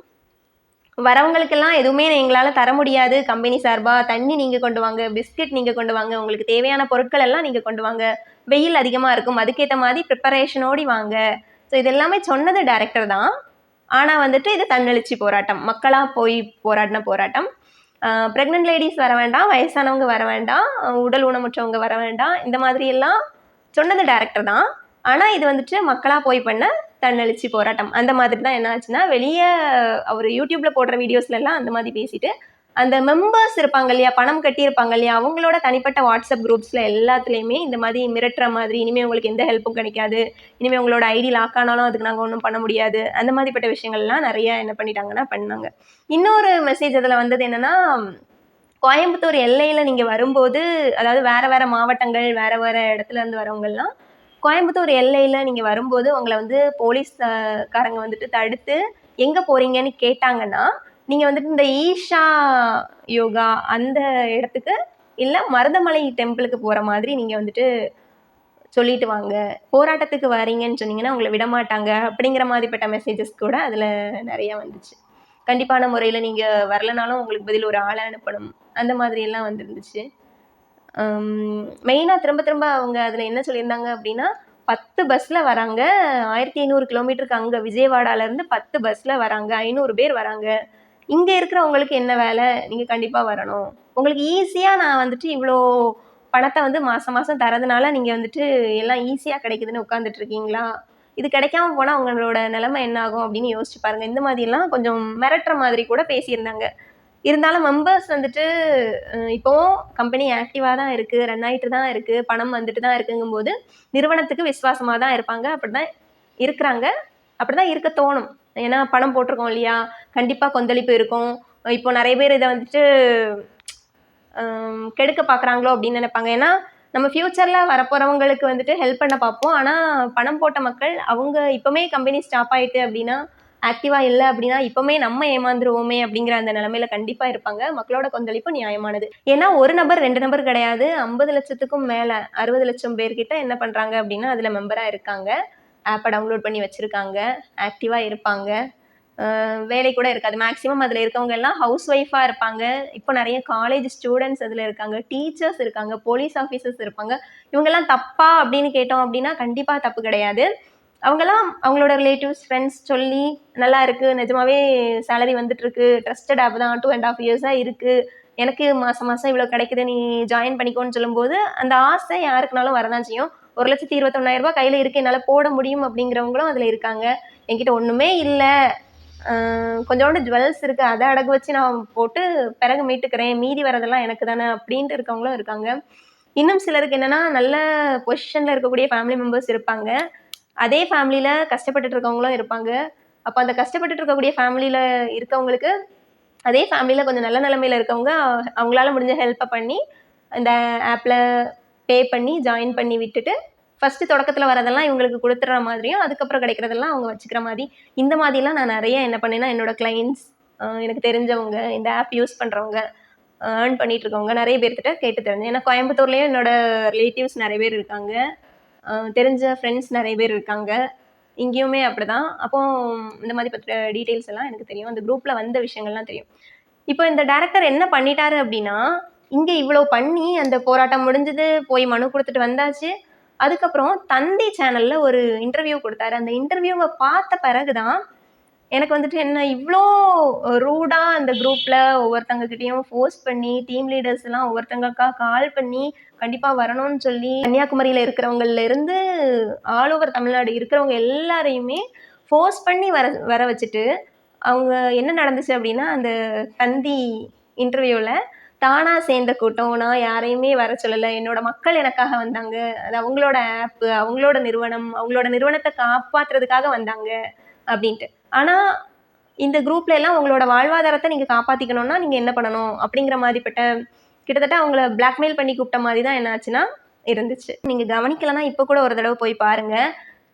வரவங்களுக்கெல்லாம் எதுவுமே எங்களால் தர முடியாது கம்பெனி சார்பாக. தண்ணி நீங்கள் கொண்டு வாங்க, பிஸ்கட் நீங்கள் கொண்டு வாங்க, உங்களுக்கு தேவையான பொருட்கள் எல்லாம் நீங்கள் கொண்டு வாங்க, வெயில் அதிகமாக இருக்கும், அதுக்கேற்ற மாதிரி ப்ரிப்பரேஷனோடி வாங்க. ஸோ இது எல்லாமே சொன்னது டைரக்டர் தான். ஆனால் வந்துட்டு இது தன்னெழுச்சி போராட்டம், மக்களாக போய் போராடின போராட்டம். ப்ரெக்னென்ட் லேடிஸ் வர வேண்டாம், வயசானவங்க வர வேண்டாம், உடல் ஊனமுற்றவங்க வர வேண்டாம், இந்த மாதிரி எல்லாம் சொன்னது டைரக்டர் தான். ஆனால் இது வந்துட்டு மக்களாக போய் பண்ண தன்னெழுச்சி போராட்டம். அந்த மாதிரி தான் என்ன ஆச்சுன்னா, வெளியே அவர் யூடியூப்ல போடுற வீடியோஸ்லாம் அந்த மாதிரி பேசிட்டு அந்த மெம்பர்ஸ் இருப்பாங்க இல்லையா, பணம் கட்டியிருப்பாங்க இல்லையா, அவங்களோட தனிப்பட்ட வாட்ஸ்அப் குரூப்ஸில் எல்லாத்துலேயுமே இந்த மாதிரி மிரட்டுற மாதிரி, இனிமேல் உங்களுக்கு எந்த ஹெல்ப்பும் கிடைக்காது, இனிமேல் உங்களோட ஐடி லாக் ஆனாலும் அதுக்கு நாங்கள் ஒன்றும் பண்ண முடியாது, அந்த மாதிரிப்பட்ட விஷயங்கள்லாம் நிறைய என்ன பண்ணிட்டாங்கன்னா பண்ணாங்க. இன்னொரு மெசேஜ் அதில் வந்தது என்னென்னா, கோயம்புத்தூர் எல்லையில் நீங்கள் வரும்போது, அதாவது வேறு வேறு மாவட்டங்கள் வேறு வேறு இடத்துல இருந்து வரவங்கெல்லாம் கோயம்புத்தூர் எல்லையில் நீங்கள் வரும்போது உங்களை வந்து போலீஸ்காரங்க வந்துட்டு தடுத்து எங்கே போகிறீங்கன்னு கேட்டாங்கன்னா, நீங்கள் வந்துட்டு இந்த ஈஷா யோகா அந்த இடத்துக்கு இல்லை மருதமலை டெம்பிளுக்கு போகிற மாதிரி நீங்கள் வந்துட்டு சொல்லிட்டு வாங்க, போராட்டத்துக்கு வரீங்கன்னு சொன்னீங்கன்னா உங்களை விடமாட்டாங்க அப்படிங்கிற மாதிரிப்பட்ட மெசேஜஸ் கூட அதில் நிறையா வந்துச்சு. கண்டிப்பான முறையில் நீங்கள் வரலனாலும் உங்களுக்கு பதில் ஒரு ஆளை அனுப்பணும், அந்த மாதிரியெல்லாம் வந்துருந்துச்சு. மெயினாக திரும்ப திரும்ப அவங்க அதில் என்ன சொல்லியிருந்தாங்க அப்படின்னா, 10 பஸ்ஸில் வராங்க, 1500 கிலோமீட்டருக்கு அங்கே விஜயவாடாலேருந்து 10 பஸ்ஸில் வராங்க, 500 பேர் வராங்க, இங்கே இருக்கிறவங்களுக்கு என்ன வேலை, நீங்கள் கண்டிப்பாக வரணும், உங்களுக்கு ஈஸியாக நான் வந்துட்டு இவ்வளோ பணத்தை வந்து மாதம் மாதம் தரதுனால நீங்கள் வந்துட்டு எல்லாம் ஈஸியாக கிடைக்குதுன்னு உட்காந்துட்டு இருக்கீங்களா, இது கிடைக்காம போனால் உங்களோட நிலைமை என்ன ஆகும் அப்படின்னு யோசிச்சு பாருங்கள். இந்த மாதிரிலாம் கொஞ்சம் மிரட்டுற மாதிரி கூட பேசியிருந்தாங்க. இருந்தாலும் மெம்பர்ஸ் வந்துட்டு இப்போவும் கம்பெனி ஆக்டிவாக தான் இருக்குது, ரன் ஆகிட்டு தான் இருக்குது, பணம் வந்துட்டு தான் இருக்குங்கும்போது நிறுவனத்துக்கு விசுவாசமாக தான் இருப்பாங்க, அப்படி தான் இருக்கிறாங்க, அப்படி தான் இருக்க தோணும். ஏன்னா பணம் போட்டிருக்கோம் இல்லையா, கண்டிப்பாக கொந்தளிப்பு இருக்கும். இப்போ நிறைய பேர் இதை வந்துட்டு கெடுக்க பார்க்குறாங்களோ அப்படின்னு நினைப்பாங்க. ஏன்னா நம்ம ஃப்யூச்சரில் வரப்போகிறவங்களுக்கு வந்துட்டு ஹெல்ப் பண்ண பார்ப்போம். ஆனால் பணம் போட்ட மக்கள் அவங்க இப்போமே கம்பெனி ஸ்டாப் ஆயிட்டு அப்படின்னா, ஆக்டிவாக இல்லை அப்படின்னா இப்போமே நம்ம ஏமாந்துருவோமே அப்படிங்கிற அந்த நிலமையில கண்டிப்பாக இருப்பாங்க. மக்களோட கொந்தளிப்பு நியாயமானது. ஏன்னா ஒரு நபர் 2 நபர் கிடையாது, 50 லட்சத்துக்கும் மேலே 60 லட்சம் பேர்கிட்ட என்ன பண்ணுறாங்க அப்படின்னா அதில் மெம்பராக இருக்காங்க. ஆப்பை டவுன்லோட் பண்ணி வச்சுருக்காங்க, ஆக்டிவாக இருப்பாங்க. வேலை கூட இருக்காது. மேக்ஸிமம் அதில் இருக்கவங்க எல்லாம் ஹவுஸ் ஒய்ஃபாக இருப்பாங்க. இப்போ நிறைய காலேஜ் ஸ்டூடெண்ட்ஸ் அதில் இருக்காங்க, டீச்சர்ஸ் இருக்காங்க, போலீஸ் ஆஃபீஸர்ஸ் இருப்பாங்க. இவங்கெல்லாம் தப்பா அப்படின்னு கேட்டோம் அப்படின்னா கண்டிப்பாக தப்பு கிடையாது. அவங்கெல்லாம் அவங்களோட ரிலேட்டிவ்ஸ், ஃப்ரெண்ட்ஸ் சொல்லி நல்லா இருக்குது, நிஜமாவே சேலரி வந்துட்டுருக்கு, ட்ரஸ்டட் ஆப் தான், 2.5 இயர்ஸாக இருக்குது, எனக்கு மாதம் மாதம் இவ்வளோ கிடைக்குது, நீ ஜாயின் பண்ணிக்கோன்னு சொல்லும்போது அந்த ஆசை யாருக்குனாலும் வரதான் செய்யும். 1,21,000 கையில் இருக்குது, என்னால் போட முடியும் அப்படிங்கிறவங்களும் அதில் இருக்காங்க. என்கிட்ட ஒன்றுமே இல்லை, கொஞ்சோண்டு ஜுவல்ஸ் இருக்குது, அதை அடகு வச்சு நான் போட்டு பிறகு மீட்டுக்கிறேன், மீதி வரதெல்லாம் எனக்கு தானே அப்படின்ட்டு இருக்கவங்களும் இருக்காங்க. இன்னும் சிலருக்கு என்னென்னா நல்ல பொசிஷனில் இருக்கக்கூடிய ஃபேமிலி மெம்பர்ஸ் இருப்பாங்க, அதே ஃபேமிலியில் கஷ்டப்பட்டுட்டு இருக்கவங்களும் இருப்பாங்க. அப்போ அந்த கஷ்டப்பட்டுட்டு இருக்கக்கூடிய ஃபேமிலியில் இருக்கவங்களுக்கு அதே ஃபேமிலியில் கொஞ்சம் நல்ல நிலைமையில் இருக்கவங்க அவங்களால முடிஞ்ச ஹெல்ப்பை பண்ணி இந்த ஆப்பில் பே பண்ணி ஜாயின் பண்ணி விட்டுட்டு ஃபஸ்ட்டு தொடக்கத்தில் வரதெல்லாம் இவங்களுக்கு கொடுத்துட்ற மாதிரியும் அதுக்கப்புறம் கிடைக்கிறதெல்லாம் அவங்க வச்சுக்கிற மாதிரி, இந்த மாதிரிலாம் நான் நிறைய என்ன பண்ணேன்னா என்னோடய கிளைண்ட்ஸ், எனக்கு தெரிஞ்சவங்க, இந்த ஆப் யூஸ் பண்ணுறவங்க, ஏர்ன் பண்ணிகிட்டு இருக்கவங்க நிறைய பேர்கிட்ட கேட்டு தெரிஞ்சேன். ஏன்னா கோயம்புத்தூர்லேயும் என்னோடய ரிலேட்டிவ்ஸ் நிறைய பேர் இருக்காங்க, தெரிஞ்ச ஃப்ரெண்ட்ஸ் நிறைய பேர் இருக்காங்க, இங்கேயுமே அப்படி தான். அப்போது இந்த மாதிரி பற்றிய டீட்டெயில்ஸ் எல்லாம் எனக்கு தெரியும், அந்த குரூப்பில் வந்த விஷயங்கள்லாம் தெரியும். இப்போ இந்த டைரக்டர் என்ன பண்ணிட்டாரு அப்படின்னா, இங்கே இவ்வளோ பண்ணி அந்த போராட்டம் முடிஞ்சது, போய் மனு கொடுத்துட்டு வந்தாச்சு. அதுக்கப்புறம் தந்தி சேனலில் ஒரு இன்டர்வியூ கொடுத்தாரு. அந்த இன்டர்வியூவை பார்த்த பிறகு தான் எனக்கு வந்துட்டு என்ன இவ்வளோ ரூடாக அந்த குரூப்பில் ஒவ்வொருத்தங்கக்கிட்டையும் ஃபோர்ஸ் பண்ணி, டீம் லீடர்ஸ் எல்லாம் ஒவ்வொருத்தங்களுக்கா கால் பண்ணி கண்டிப்பாக வரணும்னு சொல்லி, கன்னியாகுமரியில் இருக்கிறவங்கலேருந்து ஆல் ஓவர் தமிழ்நாடு இருக்கிறவங்க எல்லாரையுமே ஃபோர்ஸ் பண்ணி வர வச்சுட்டு, அவங்க என்ன நடந்துச்சு அப்படின்னா, அந்த தந்தி இன்டர்வியூவில் தானாக சேர்ந்த கூட்டம், நான் யாரையுமே வர சொல்லலை, என்னோட மக்கள் எனக்காக வந்தாங்க, அது அவங்களோட ஆப்பு, அவங்களோட நிறுவனம், அவங்களோட நிறுவனத்தை காப்பாற்றுறதுக்காக வந்தாங்க அப்படின்ட்டு. ஆனால் இந்த குரூப்ல எல்லாம் உங்களோட வாழ்வாதாரத்தை நீங்கள் காப்பாற்றிக்கணும்னா நீங்கள் என்ன பண்ணணும் அப்படிங்கிற மாதிரிப்பட்ட கிட்டத்தட்ட அவங்கள பிளாக்மெயில் பண்ணி கூப்பிட்ட மாதிரி தான் என்ன ஆச்சுன்னா இருந்துச்சு. நீங்கள் கவனிக்கலைன்னா இப்போ கூட ஒரு தடவை போய் பாருங்கள்.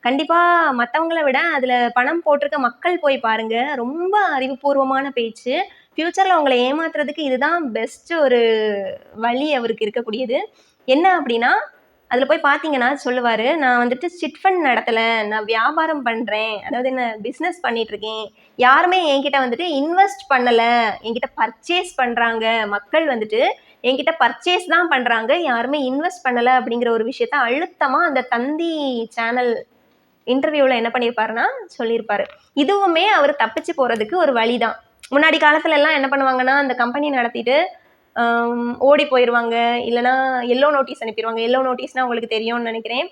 கண்டிப்பாக மற்றவங்கள விட அதில் பணம் போட்டிருக்க மக்கள் போய் பாருங்கள், ரொம்ப அறிவுபூர்வமான பேச்சு. ஃப்யூச்சரில் அவங்கள ஏமாத்துறதுக்கு இதுதான் பெஸ்ட்டு ஒரு வழி அவருக்கு இருக்கக்கூடியது. என்ன அப்படின்னா, அதில் போய் பார்த்தீங்கன்னா சொல்லுவார், நான் வந்துட்டு சிட் ஃபண்ட் நடத்தலை, நான் வியாபாரம் பண்ணுறேன், அதாவது என்ன பிஸ்னஸ் பண்ணிகிட்ருக்கேன், யாருமே என்கிட்ட வந்துட்டு இன்வெஸ்ட் பண்ணலை, என்கிட்ட பர்ச்சேஸ் பண்ணுறாங்க, மக்கள் வந்துட்டு என்கிட்ட பர்ச்சேஸ் தான் பண்ணுறாங்க, யாருமே இன்வெஸ்ட் பண்ணலை அப்படிங்கிற ஒரு விஷயத்த அழுத்தமாக அந்த தந்தி சேனல் இன்டர்வியூவில் என்ன பண்ணியிருப்பாருன்னா சொல்லியிருப்பாரு. இதுவுமே அவர் தப்பிச்சு போகிறதுக்கு ஒரு வழி தான். முன்னாடி காலத்துல எல்லாம் என்ன பண்ணுவாங்கன்னா, அந்த கம்பெனி நடத்திட்டு ஓடி போயிடுவாங்க, இல்லைனா எல்லோ நோட்டீஸ் அனுப்பிடுவாங்க. எல்லோ நோட்டீஸ்னால் உங்களுக்கு தெரியும்னு நினைக்கிறேன்.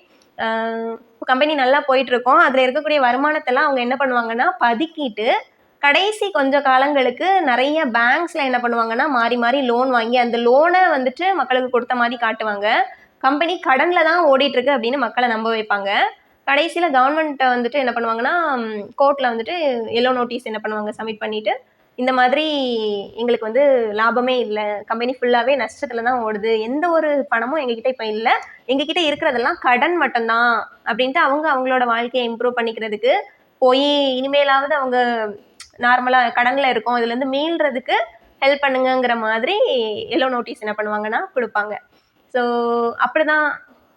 இப்போ கம்பெனி நல்லா போயிட்டுருக்கோம், அதில் இருக்கக்கூடிய வருமானத்தெல்லாம் அவங்க என்ன பண்ணுவாங்கன்னா பதுக்கிட்டு, கடைசி கொஞ்சம் காலங்களுக்கு நிறைய பேங்க்ஸில் என்ன பண்ணுவாங்கன்னா மாறி மாறி லோன் வாங்கி அந்த லோனை வந்துட்டு மக்களுக்கு கொடுத்த மாதிரி காட்டுவாங்க. கம்பெனி கடனில் தான் ஓடிட்டுருக்கு அப்படின்னு மக்களை நம்ப வைப்பாங்க. கடைசியில் கவர்மெண்ட்டை வந்துட்டு என்ன பண்ணுவாங்கன்னா, கோர்ட்டில் வந்துட்டு எல்லோ நோட்டீஸ் என்ன பண்ணுவாங்க சப்மிட் பண்ணிவிட்டு, இந்த மாதிரி எங்களுக்கு வந்து லாபமே இல்லை, கம்பெனி ஃபுல்லாகவே நஷ்டத்தில் தான் ஓடுது, எந்த ஒரு பணமும் எங்ககிட்ட இப்போ இல்லை, எங்ககிட்ட இருக்கிறதெல்லாம் கடன் மட்டும்தான் அப்படின்ட்டு அவங்களோட வாழ்க்கையை இம்ப்ரூவ் பண்ணிக்கிறதுக்கு போய் இனிமேலாவது அவங்க நார்மலாக கடனில் இருக்கோம், இதுலேருந்து மீள்றதுக்கு ஹெல்ப் பண்ணுங்கிற மாதிரி எல்லோ நோட்டீஸ் என்ன பண்ணுவாங்கன்னா கொடுப்பாங்க. ஸோ அப்படி தான்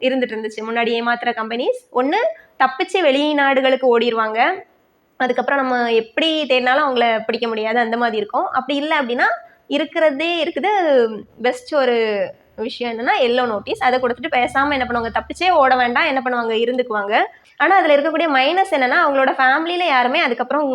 இருந்துட்டு இருந்துச்சு முன்னாடி ஏமாத்துற கம்பெனிஸ். ஒன்று தப்பிச்சு வெளிநாடுகளுக்கு ஓடிடுவாங்க, அதுக்கப்புறம் நம்ம எப்படி தேடினாலும் அவங்கள பிடிக்க முடியாது, அந்த மாதிரி இருக்கும். அப்படி இல்லை அப்படின்னா இருக்கிறதே இருக்குது பெஸ்ட் ஒரு விஷயம் என்னென்னா எல்லோ நோட்டீஸ், அதை கொடுத்துட்டு பேசாமல் என்ன பண்ணுவாங்க, தப்பிச்சே ஓட வேண்டாம், என்ன பண்ணுவாங்க இருந்துக்குவாங்க. ஆனால் அதில் இருக்கக்கூடிய மைனஸ் என்னென்னா, அவங்களோட ஃபேமிலியில் யாருமே அதுக்கப்புறம்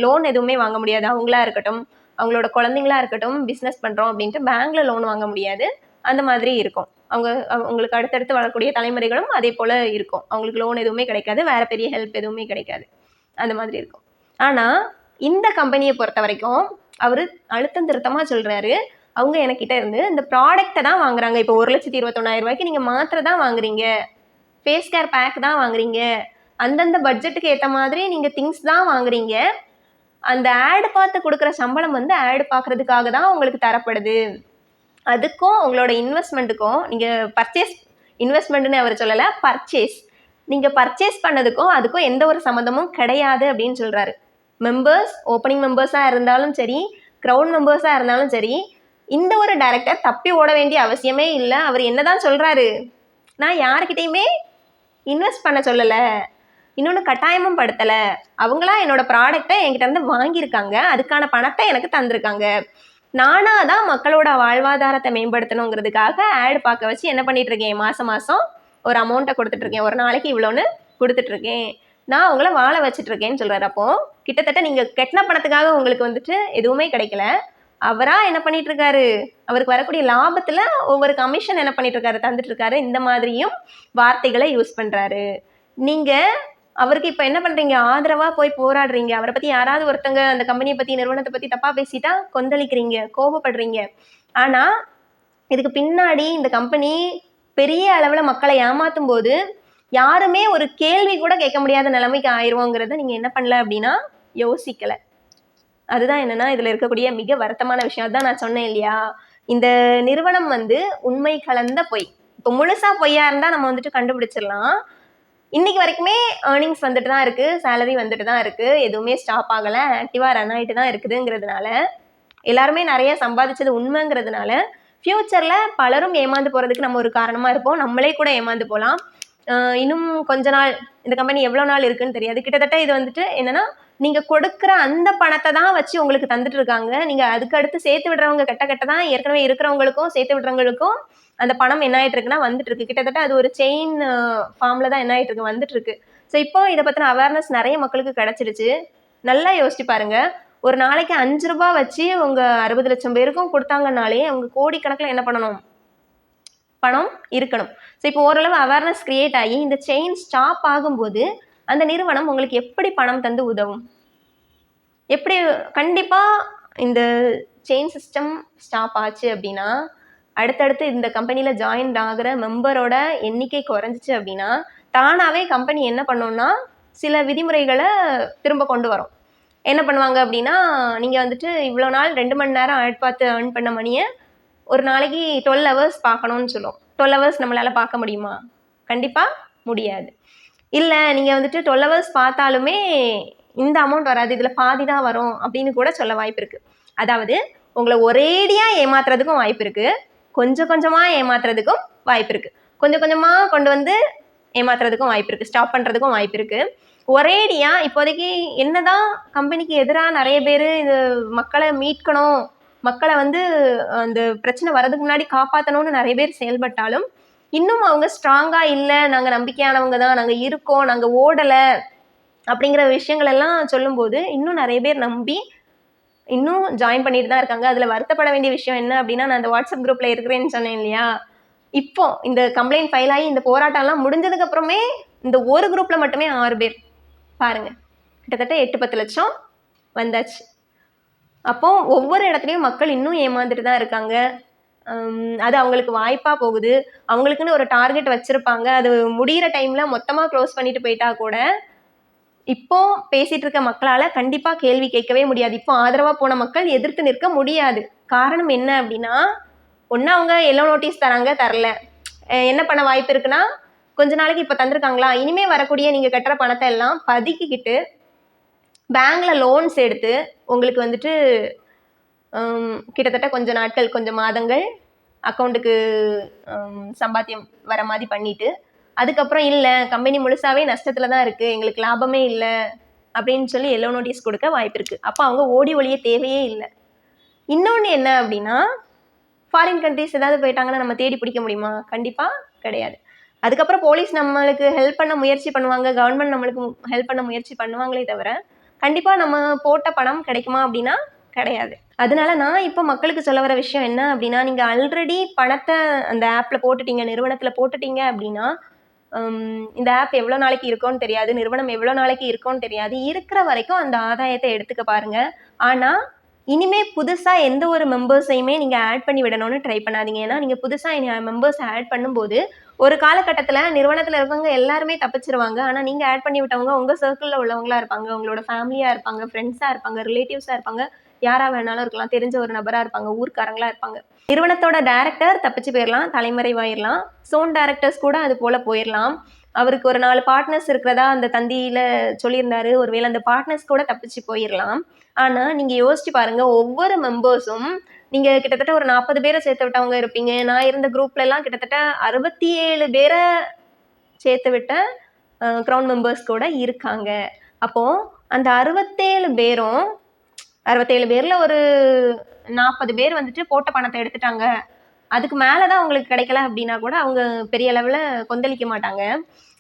லோன் எதுவுமே வாங்க முடியாது. அவங்களா இருக்கட்டும், அவங்களோட குழந்தைங்களா இருக்கட்டும், பிஸ்னஸ் பண்ணுறோம் அப்படின்ட்டு பேங்க்கில் லோன் வாங்க முடியாது, அந்த மாதிரி இருக்கும். அவங்களுக்கு அடுத்தடுத்து வரக்கூடிய தலைமுறைகளும் அதே போல் இருக்கும், அவங்களுக்கு லோன் எதுவுமே கிடைக்காது, வேறு பெரிய ஹெல்ப் எதுவுமே கிடைக்காது, அந்த மாதிரி இருக்கும். ஆனால் இந்த கம்பெனியை பொறுத்த வரைக்கும் அவர் அழுத்தம் திருத்தமாக சொல்கிறாரு, அவங்க என்கிட்ட இருந்து இந்த ப்ராடக்டை தான் வாங்குறாங்க. இப்போ 1,21,000 நீங்கள் மாத்திரை தான் வாங்குறீங்க, ஃபேஸ் கேர் பேக் தான் வாங்குறீங்க, அந்தந்த பட்ஜெட்டுக்கு ஏற்ற மாதிரி நீங்கள் திங்ஸ் தான் வாங்குறீங்க, அந்த ஆடு பார்த்து கொடுக்குற சம்பளம் வந்து ஆடு பார்க்குறதுக்காக தான் உங்களுக்கு தரப்படுது, அதுக்கும் உங்களோட இன்வெஸ்ட்மெண்ட்டுக்கும் நீங்கள் பர்ச்சேஸ் இன்வெஸ்ட்மெண்ட்டுன்னு அவர் சொல்லலை, பர்ச்சேஸ் நீங்கள் பர்ச்சேஸ் பண்ணதுக்கும் அதுக்கும் எந்த ஒரு சம்மந்தமும் கிடையாது அப்படின்னு சொல்கிறாரு. மெம்பர்ஸ் ஓப்பனிங் மெம்பர்ஸாக இருந்தாலும் சரி, க்ரௌட் மெம்பர்ஸாக இருந்தாலும் சரி, இந்த ஒரு டைரக்டர் தப்பி ஓட வேண்டிய அவசியமே இல்லை. அவர் என்னதான் சொல்கிறாரு, நான் யார்கிட்டையுமே இன்வெஸ்ட் பண்ண சொல்லலை, இன்னொன்று கட்டாயமும் படுத்தலை, அவங்களா என்னோட ப்ராடக்டை என்கிட்ட இருந்து வாங்கியிருக்காங்க, அதுக்கான பணத்தை எனக்கு தந்திருக்காங்க, நானாக தான் மக்களோட வாழ்வாதாரத்தை மேம்படுத்தணுங்கிறதுக்காக ஆட் பார்க்க வச்சு என்ன பண்ணிட்டு இருக்கேன், மாதம் மாதம் ஒரு அமௌண்ட்டை கொடுத்துட்ருக்கேன், ஒரு நாளைக்கு இவ்வளோன்னு கொடுத்துட்ருக்கேன், நான் உங்களை வாழ வச்சுட்ருக்கேன்னு சொல்கிறார். அப்போ கிட்டத்தட்ட நீங்கள் கெட்டின பணத்துக்காக உங்களுக்கு வந்துட்டு எதுவுமே கிடைக்கல, அவராக என்ன பண்ணிட்டு இருக்காரு, அவருக்கு வரக்கூடிய லாபத்தில் ஒவ்வொரு கமிஷன் என்ன பண்ணிட்டு இருக்காரு, தந்துட்டு இருக்காரு. இந்த மாதிரியும் வார்த்தைகளை யூஸ் பண்ணுறாரு. நீங்கள் அவருக்கு இப்போ என்ன பண்ணுறீங்க, ஆதரவாக போய் போராடுறீங்க, அவரை பற்றி யாராவது ஒருத்தங்க அந்த கம்பெனியை பற்றி நிறுவனத்தை பற்றி தப்பாக பேசிட்டா கொந்தளிக்கிறீங்க, கோபப்படுறீங்க. ஆனால் இதுக்கு பின்னாடி இந்த கம்பெனி பெரிய அளவில் மக்களை ஏமாற்றும் போது யாருமே ஒரு கேள்வி கூட கேட்க முடியாத நிலைமைக்கு ஆயிடுவோங்கிறத நீங்கள் என்ன பண்ணல அப்படின்னா யோசிக்கலை. அதுதான் என்னன்னா இதில் இருக்கக்கூடிய மிக வருத்தமான விஷயம். அதுதான் நான் சொன்னேன் இல்லையா, இந்த நிறுவனம் வந்து உண்மை கலந்த பொய். இப்போ முழுசா பொய்யா இருந்தால் நம்ம வந்துட்டு கண்டுபிடிச்சிடலாம். இன்னைக்கு வரைக்குமே ஏர்னிங்ஸ் வந்துட்டு தான் இருக்குது, சேலரி வந்துட்டு தான் இருக்குது, எதுவுமே ஸ்டாப் ஆகலை, ஆக்டிவாக ரன் ஆகிட்டு தான் இருக்குதுங்கிறதுனால, எல்லாருமே நிறைய சம்பாதிச்சது உண்மைங்கிறதுனால ஃப்யூச்சரில் பலரும் ஏமாந்து போகிறதுக்கு நம்ம ஒரு காரணமாக இருப்போம், நம்மளே கூட ஏமாந்து போகலாம். இன்னும் கொஞ்ச நாள் இந்த கம்பெனி எவ்வளோ நாள் இருக்குன்னு தெரியாது. கிட்டத்தட்ட இது வந்துட்டு என்னன்னா, நீங்கள் கொடுக்குற அந்த பணத்தை தான் வச்சு உங்களுக்கு தந்துட்டு இருக்காங்க. நீங்கள் அதுக்கு அடுத்து சேர்த்து விடுறவங்க கட்ட தான் ஏற்கனவே இருக்கிறவங்களுக்கும் சேர்த்து விடுறவங்களுக்கும் அந்த பணம் என்ன ஆகிட்டு இருக்குன்னா வந்துட்டு இருக்கு. கிட்டத்தட்ட அது ஒரு செயின் ஃபார்மில் தான் என்ன ஆகிட்டு இருக்கு, வந்துட்டு இருக்கு. ஸோ இப்போ இதை பற்றின அவேர்னஸ் நிறைய மக்களுக்கு கிடச்சிருச்சு. நல்லா யோசிச்சு பாருங்க, ஒரு நாளைக்கு 5 ரூபா வச்சு உங்கள் 60 லட்சம் பேருக்கும் கொடுத்தாங்கனாலே அவங்க கோடிக்கணக்கில் என்ன பண்ணணும், பணம் இருக்கணும். ஸோ இப்போ ஓரளவு அவேர்னஸ் கிரியேட் ஆகி இந்த செயின் ஸ்டாப் ஆகும்போது அந்த நிறுவனம் உங்களுக்கு எப்படி பணம் தந்து உதவும், எப்படி? கண்டிப்பாக இந்த செயின் சிஸ்டம் ஸ்டாப் ஆச்சு அப்படின்னா, அடுத்தடுத்து இந்த கம்பெனியில் ஜாயின் ஆகிற மெம்பரோட எண்ணிக்கை குறைஞ்சிச்சு அப்படின்னா, தானாகவே கம்பெனி என்ன பண்ணோன்னா சில விதிமுறைகளை திரும்ப கொண்டு வரும். என்ன பண்ணுவாங்க அப்படின்னா, நீங்கள் வந்துட்டு இவ்வளோ நாள் 2 மணி நேரம் ஆட் பார்த்து ஏர்ன் பண்ண மணியை ஒரு நாளைக்கு 12 ஹவர்ஸ் பார்க்கணும்னு சொல்லுவோம். 12 ஹவர்ஸ் நம்மளால் பார்க்க முடியுமா? கண்டிப்பாக முடியாது. இல்லை நீங்கள் வந்துட்டு 12 ஹவர்ஸ் பார்த்தாலுமே இந்த அமௌண்ட் வராது, இதில் பாதி தான் வரும் அப்படின்னு கூட சொல்ல வாய்ப்பு இருக்குது. அதாவது உங்களை ஒரேடியாக ஏமாத்துறதுக்கும் வாய்ப்பு இருக்குது, கொஞ்சம் கொஞ்சமாக ஏமாத்துறதுக்கும் வாய்ப்பு இருக்குது, கொஞ்சம் கொஞ்சமாக கொண்டு வந்து ஏமாத்துறதுக்கும் வாய்ப்பு இருக்குது, ஸ்டாப் பண்ணுறதுக்கும் வாய்ப்பு இருக்குது. ஒரேடியாக இப்போதைக்கு என்னதான் கம்பெனிக்கு எதிராக நிறைய பேர் இது மக்களை மீட்கணும், மக்களை வந்து அந்த பிரச்சனை வர்றதுக்கு முன்னாடி காப்பாற்றணும்னு நிறைய பேர் செயல்பட்டாலும் இன்னும் அவங்க ஸ்ட்ராங்காக இல்லை, நாங்கள் நம்பிக்கையானவங்க தான், நாங்கள் இருக்கோம், நாங்கள் ஓடலை அப்படிங்கிற விஷயங்கள் எல்லாம் சொல்லும்போது இன்னும் நிறைய பேர் நம்பி இன்னும் ஜாயின் பண்ணிட்டு தான் இருக்காங்க. அதில் வருத்தப்பட வேண்டிய விஷயம் என்ன அப்படின்னா, நான் அந்த வாட்ஸ்அப் குரூப்பில் இருக்கிறேன்னு சொன்னேன் இல்லையா, இப்போ இந்த கம்ப்ளைண்ட் ஃபைல் ஆகி இந்த போராட்டம்லாம் முடிஞ்சதுக்கு அப்புறமே இந்த ஒரு குரூப்பில் மட்டுமே 6 பேர் பாருங்க, கிட்டத்தட்ட 8-10 லட்சம் வந்தாச்சு. அப்போ ஒவ்வொரு இடத்துலையும் மக்கள் இன்னும் ஏமாந்துட்டு தான் இருக்காங்க. அது அவங்களுக்கு வாய்ப்பாக போகுது. அவங்களுக்குன்னு ஒரு டார்கெட் வச்சுருப்பாங்க, அது முடிகிற டைமில் மொத்தமாக க்ளோஸ் பண்ணிட்டு போயிட்டா கூட இப்போ பேசிகிட்டு இருக்க மக்களால் கண்டிப்பாக கேள்வி கேட்கவே முடியாது. இப்போ ஆதரவாக போன மக்கள் எதிர்த்து நிற்க முடியாது. காரணம் என்ன அப்படின்னா, ஒன்று அவங்க எல்லோ நோட்டீஸ் தராங்க, தரல, என்ன பண்ண வாய்ப்பு இருக்குன்னா, கொஞ்ச நாளைக்கு இப்போ தந்திருக்காங்களா, இனிமேல் வரக்கூடிய நீங்கள் கட்டுற பணத்தை எல்லாம் பதுக்கிக்கிட்டு பேங்கில் லோன்ஸ் எடுத்து உங்களுக்கு வந்துட்டு கிட்டத்தட்ட கொஞ்சம் நாட்கள், கொஞ்சம் மாதங்கள் அக்கௌண்ட்டுக்கு சம்பாத்தியம் வர மாதிரி பண்ணிவிட்டு, அதுக்கப்புறம் இல்லை கம்பெனி முழுசாகவே நஷ்டத்தில் தான் இருக்குது, எங்களுக்கு லாபமே இல்லை அப்படின்னு சொல்லி எல்லோ நோட்டீஸ் கொடுக்க வாய்ப்பு இருக்குது. அப்போ அவங்க ஓடி ஒழிய தேவையே இல்லை. இன்னொன்று என்ன அப்படின்னா, ஃபாரின் கண்ட்ரிஸ் ஏதாவது போயிட்டாங்கன்னா நம்ம தேடி பிடிக்க முடியுமா? கண்டிப்பாக கிடையாது. அதுக்கப்புறம் போலீஸ் நம்மளுக்கு ஹெல்ப் பண்ண முயற்சி பண்ணுவாங்க, கவர்மெண்ட் நம்மளுக்கு ஹெல்ப் பண்ண முயற்சி பண்ணுவாங்களே தவிர கண்டிப்பாக நம்ம போட்ட பணம் கிடைக்குமா அப்படின்னா கிடையாது. அதனால நான் இப்போ மக்களுக்கு சொல்ல வர விஷயம் என்ன அப்படின்னா, நீங்கள் ஆல்ரெடி பணத்தை அந்த ஆப்பில் போட்டுட்டீங்க, நிறுவனத்தில் போட்டுட்டீங்க அப்படின்னா, இந்த ஆப் எவ்வளோ நாளைக்கு இருக்கும்னு தெரியாது, நிறுவனம் எவ்வளோ நாளைக்கு இருக்கும்னு தெரியாது, இருக்கிற வரைக்கும் அந்த ஆதாயத்தை எடுத்துக்க பாருங்கள். ஆனால் இனிமேல் புதுசாக எந்த ஒரு மெம்பர்ஸையுமே நீங்கள் ஆட் பண்ணி விடணும்னு ட்ரை பண்ணாதீங்க. ஏன்னா நீங்கள் புதுசாக மெம்பர்ஸ் ஆட் பண்ணும்போது ஒரு காலகட்டத்தில் நிறுவனத்தில் இருக்கவங்க எல்லாருமே தப்பிச்சிருவாங்க. ஆனால் நீங்கள் ஆட் பண்ணி விட்டவங்க உங்கள் சர்க்கிளில் உள்ளவங்களா இருப்பாங்க, உங்களோட ஃபேமிலியாக இருப்பாங்க, ஃப்ரெண்ட்ஸாக இருப்பாங்க, ரிலேட்டிவ்ஸாக இருப்பாங்க, யாராக வேணாலும் இருக்கலாம், தெரிஞ்ச ஒரு நபராக இருப்பாங்க, ஊர்க்காரங்களாக இருப்பாங்க. நிறுவனத்தோட டைரக்டர் தப்பிச்சு போயிடலாம், தலைமறைவாயிடலாம். சோன் டைரக்டர்ஸ் கூட அது போல் போயிடலாம். அவருக்கு ஒரு 4 பார்ட்னர்ஸ் இருக்கிறதா அந்த தந்தியில் சொல்லியிருந்தாரு. ஒருவேளை அந்த பார்ட்னர்ஸ் கூட தப்பிச்சு போயிடலாம். ஆனால் நீங்கள் யோசிச்சு பாருங்கள், ஒவ்வொரு மெம்பர்ஸும் நீங்கள் கிட்டத்தட்ட ஒரு 40 பேரை சேர்த்து விட்டவங்க இருப்பீங்க. நான் இருந்த குரூப்லலாம் கிட்டத்தட்ட 67 பேரை சேர்த்து விட்ட க்ரௌன் மெம்பர்ஸ் கூட இருக்காங்க. அப்போது அந்த 67 பேரும் 67 பேரில் ஒரு 40 பேர் வந்துட்டு போட்ட பணத்தை எடுத்துட்டாங்க. அதுக்கு மேலே தான் உங்களுக்கு கிடைக்கல அப்படின்னா கூட அவங்க பெரிய லெவலில் கொந்தளிக்க மாட்டாங்க.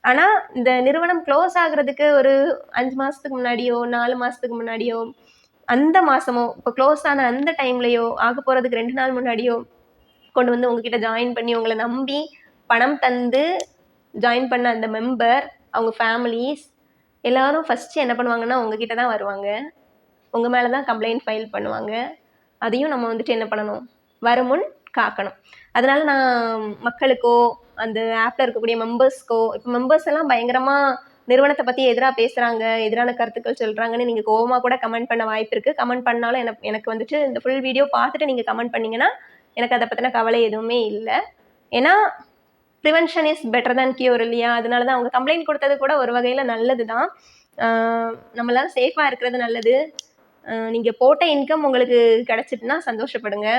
ஆனால் இந்த நிறுவனம் க்ளோஸ் ஆகுறதுக்கு ஒரு 5 மாதத்துக்கு முன்னாடியோ 4 மாதத்துக்கு முன்னாடியோ அந்த மாதமோ இப்போ க்ளோஸ் ஆன அந்த டைம்லையோ ஆக போகிறதுக்கு 2 நாள் முன்னாடியோ கொண்டு வந்து உங்ககிட்ட ஜாயின் பண்ணி உங்களை நம்பி பணம் தந்து ஜாயின் பண்ண அந்த மெம்பர், அவங்க ஃபேமிலிஸ் எல்லாரும் ஃபஸ்ட்டு என்ன பண்ணுவாங்கன்னா உங்ககிட்ட தான் வருவாங்க. உங்கள் மேலே தான் கம்ப்ளைண்ட் ஃபைல் பண்ணுவாங்க. அதையும் நம்ம வந்துட்டு என்ன பண்ணணும், வருமுன் காக்கணும். அதனால் நான் மக்களுக்கோ அந்த ஆப்பில் இருக்கக்கூடிய மெம்பர்ஸ்க்கோ, இப்போ மெம்பர்ஸ் எல்லாம் பயங்கரமாக நிறுவனத்தை பற்றி எதிராக பேசுகிறாங்க, எதிரான கருத்துக்கள் சொல்கிறாங்கன்னு நீங்கள் கோவமாக கூட கமெண்ட் பண்ண வாய்ப்பு இருக்குது. கமெண்ட் பண்ணாலும் எனக்கு வந்துட்டு இந்த ஃபுல் வீடியோ பார்த்துட்டு நீங்கள் கமெண்ட் பண்ணிங்கன்னா எனக்கு அதை பற்றின கவலை எதுவுமே இல்லை. ஏன்னா prevention is better than cure இல்லையா? அதனால தான் அவங்க கம்ப்ளைண்ட் கொடுத்தது கூட ஒரு வகையில் நல்லது தான். நம்மளாம் சேஃபாக இருக்கிறது நல்லது. நீங்கள் போட்ட இன்கம் உங்களுக்கு கிடச்சிட்டுனா சந்தோஷப்படுங்க.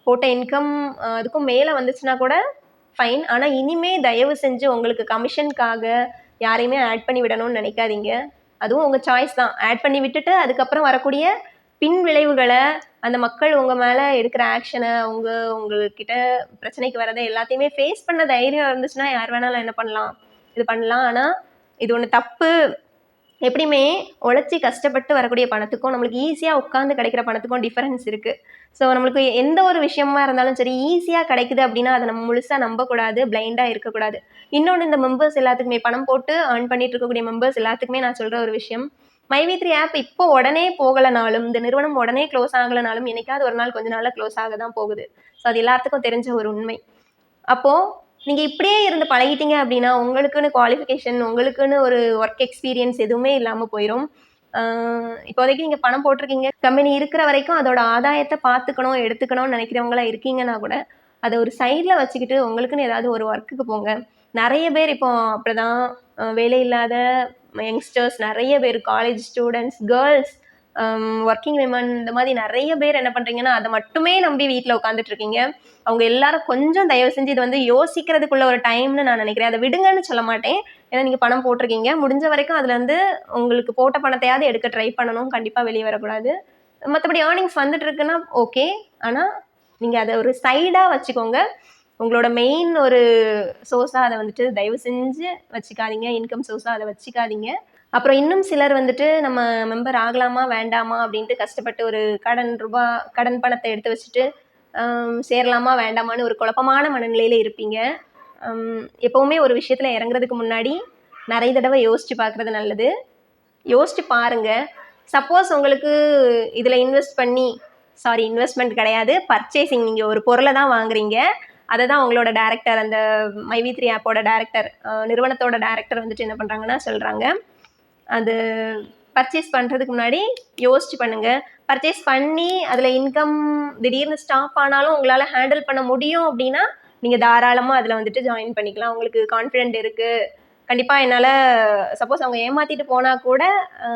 போட்ட இன்கம் அதுக்கும் மேலே வந்துச்சுன்னா கூட ஃபைன். ஆனால் இனிமே தயவு செஞ்சு உங்களுக்கு கமிஷனுக்காக யாரையுமே ஆட் பண்ணி விடணும்னு நினைக்காதீங்க. அதுவும் உங்கள் சாய்ஸ் தான். ஆட் பண்ணி விட்டுட்டு அதுக்கப்புறம் வரக்கூடிய பின் விளைவுகளை, அந்த மக்கள் உங்கள் மேலே எடுக்கிற ஆக்ஷனை, உங்கள்கிட்ட பிரச்சனைக்கு வரதை எல்லாத்தையுமே ஃபேஸ் பண்ண தைரியம் இருந்துச்சுன்னா யார் வேணாலும் என்ன பண்ணலாம், இது பண்ணலாம். ஆனால் இது ஒன்று தப்பு. எப்படியுமே உழைச்சி கஷ்டப்பட்டு வரக்கூடிய பணத்துக்கும் நம்மளுக்கு ஈஸியாக உட்காந்து கிடைக்கிற பணத்துக்கும் டிஃபரன்ஸ் இருக்குது. ஸோ நம்மளுக்கு எந்த ஒரு விஷயமா இருந்தாலும் சரி ஈஸியாக கிடைக்குது அப்படின்னா அதை நம்ம முழுசாக நம்பக்கூடாது, பிளைண்டாக இருக்கக்கூடாது. இன்னொன்று, இந்த மெம்பர்ஸ் எல்லாத்துக்குமே பணம் போட்டு ஏர்ன் பண்ணிட்டு இருக்கக்கூடிய மெம்பர்ஸ் எல்லாத்துக்குமே நான் சொல்கிற ஒரு விஷயம், மைவி3 ஆப் இப்போ உடனே போகலைனாலும், இந்த நிறுவனம் உடனே க்ளோஸ் ஆகலைனாலும் என்னைக்காவது ஒரு நாள் கொஞ்ச நாளில் க்ளோஸ் ஆக தான் போகுது. ஸோ அது எல்லாத்துக்கும் தெரிஞ்ச ஒரு உண்மை. அப்போது நீங்கள் இப்படியே இருந்து பழகிட்டீங்க அப்படின்னா உங்களுக்குன்னு குவாலிஃபிகேஷன், உங்களுக்குன்னு ஒரு ஒர்க் எக்ஸ்பீரியன்ஸ் எதுவுமே இல்லாமல் போயிடும். இப்போதைக்கு நீங்கள் பணம் போட்டிருக்கீங்க, கம்பெனி இருக்கிற வரைக்கும் அதோட ஆதாயத்தை பார்த்துக்கணும், எடுத்துக்கணும்னு நினைக்கிறவங்களா இருக்கீங்கன்னா கூட அதை ஒரு சைடில் வச்சுக்கிட்டு உங்களுக்குன்னு ஏதாவது ஒரு ஒர்க்குக்கு போங்க. நிறைய பேர் இப்போ அப்படிதான் வேலை இல்லாத யங்ஸ்டர்ஸ் நிறைய பேர், college students, girls, working women, இந்த மாதிரி நிறைய பேர் என்ன பண்ணுறீங்கன்னா அதை மட்டுமே நம்பி வீட்டில் உட்காந்துட்டு இருக்கீங்க. அவங்க எல்லாரும் கொஞ்சம் தயவு செஞ்சு இது வந்து யோசிக்கிறதுக்குள்ள ஒரு டைம்னு நான் நினைக்கிறேன். அதை விடுங்கன்னு சொல்ல மாட்டேன். ஏன்னா நீங்கள் பணம் போட்டிருக்கீங்க, முடிஞ்ச வரைக்கும் அதுலேருந்து உங்களுக்கு போட்ட பணத்தையாவது எடுக்க ட்ரை பண்ணணும். கண்டிப்பாக வெளியே வரக்கூடாது. மற்றபடி ஏர்னிங்ஸ் வந்துட்டு இருக்குன்னா ஓகே. ஆனால் நீங்கள் அதை ஒரு சைடாக வச்சுக்கோங்க. உங்களோட மெயின் ஒரு சோர்ஸாக அதை வந்துட்டு தயவு செஞ்சு வச்சுக்காதீங்க. இன்கம் சோர்ஸாக அதை வச்சுக்காதீங்க. அப்புறம் இன்னும் சிலர் வந்துட்டு நம்ம மெம்பர் ஆகலாமா வேண்டாமா அப்படின்ட்டு கஷ்டப்பட்டு ஒரு கடன் பணத்தை எடுத்து வச்சுட்டு சேரலாமா வேண்டாமான்னு ஒரு குழப்பமான மனநிலையில் இருப்பீங்க. எப்போவுமே ஒரு விஷயத்தில் இறங்குறதுக்கு முன்னாடி நிறைய தடவை யோசித்து பார்க்குறது நல்லது. யோசித்து பாருங்கள். சப்போஸ் உங்களுக்கு இதில் இன்வெஸ்ட்மெண்ட் கிடையாது, பர்ச்சேசிங், நீங்கள் ஒரு பொருளை தான் வாங்குறீங்க, அதை தான் உங்களோட டைரக்டர், அந்த மைவி3 ஆப்போட டைரக்டர், நிறுவனத்தோட டைரக்டர் வந்துட்டு என்ன பண்ணுறாங்கன்னா சொல்கிறாங்க, அது பர்ச்சேஸ் பண்ணுறதுக்கு முன்னாடி யோசிச்சு பண்ணுங்கள். பர்ச்சேஸ் பண்ணி அதில் இன்கம் திடீர்னு ஸ்டாப் ஆனாலும் உங்களால் ஹேண்டில் பண்ண முடியும் அப்படின்னா நீங்கள் தாராளமாக அதில் வந்துட்டு ஜாயின் பண்ணிக்கலாம். உங்களுக்கு கான்ஃபிடென்ட் இருக்குது, கண்டிப்பாக என்னால், சப்போஸ் அவங்க ஏமாற்றிட்டு போனால் கூட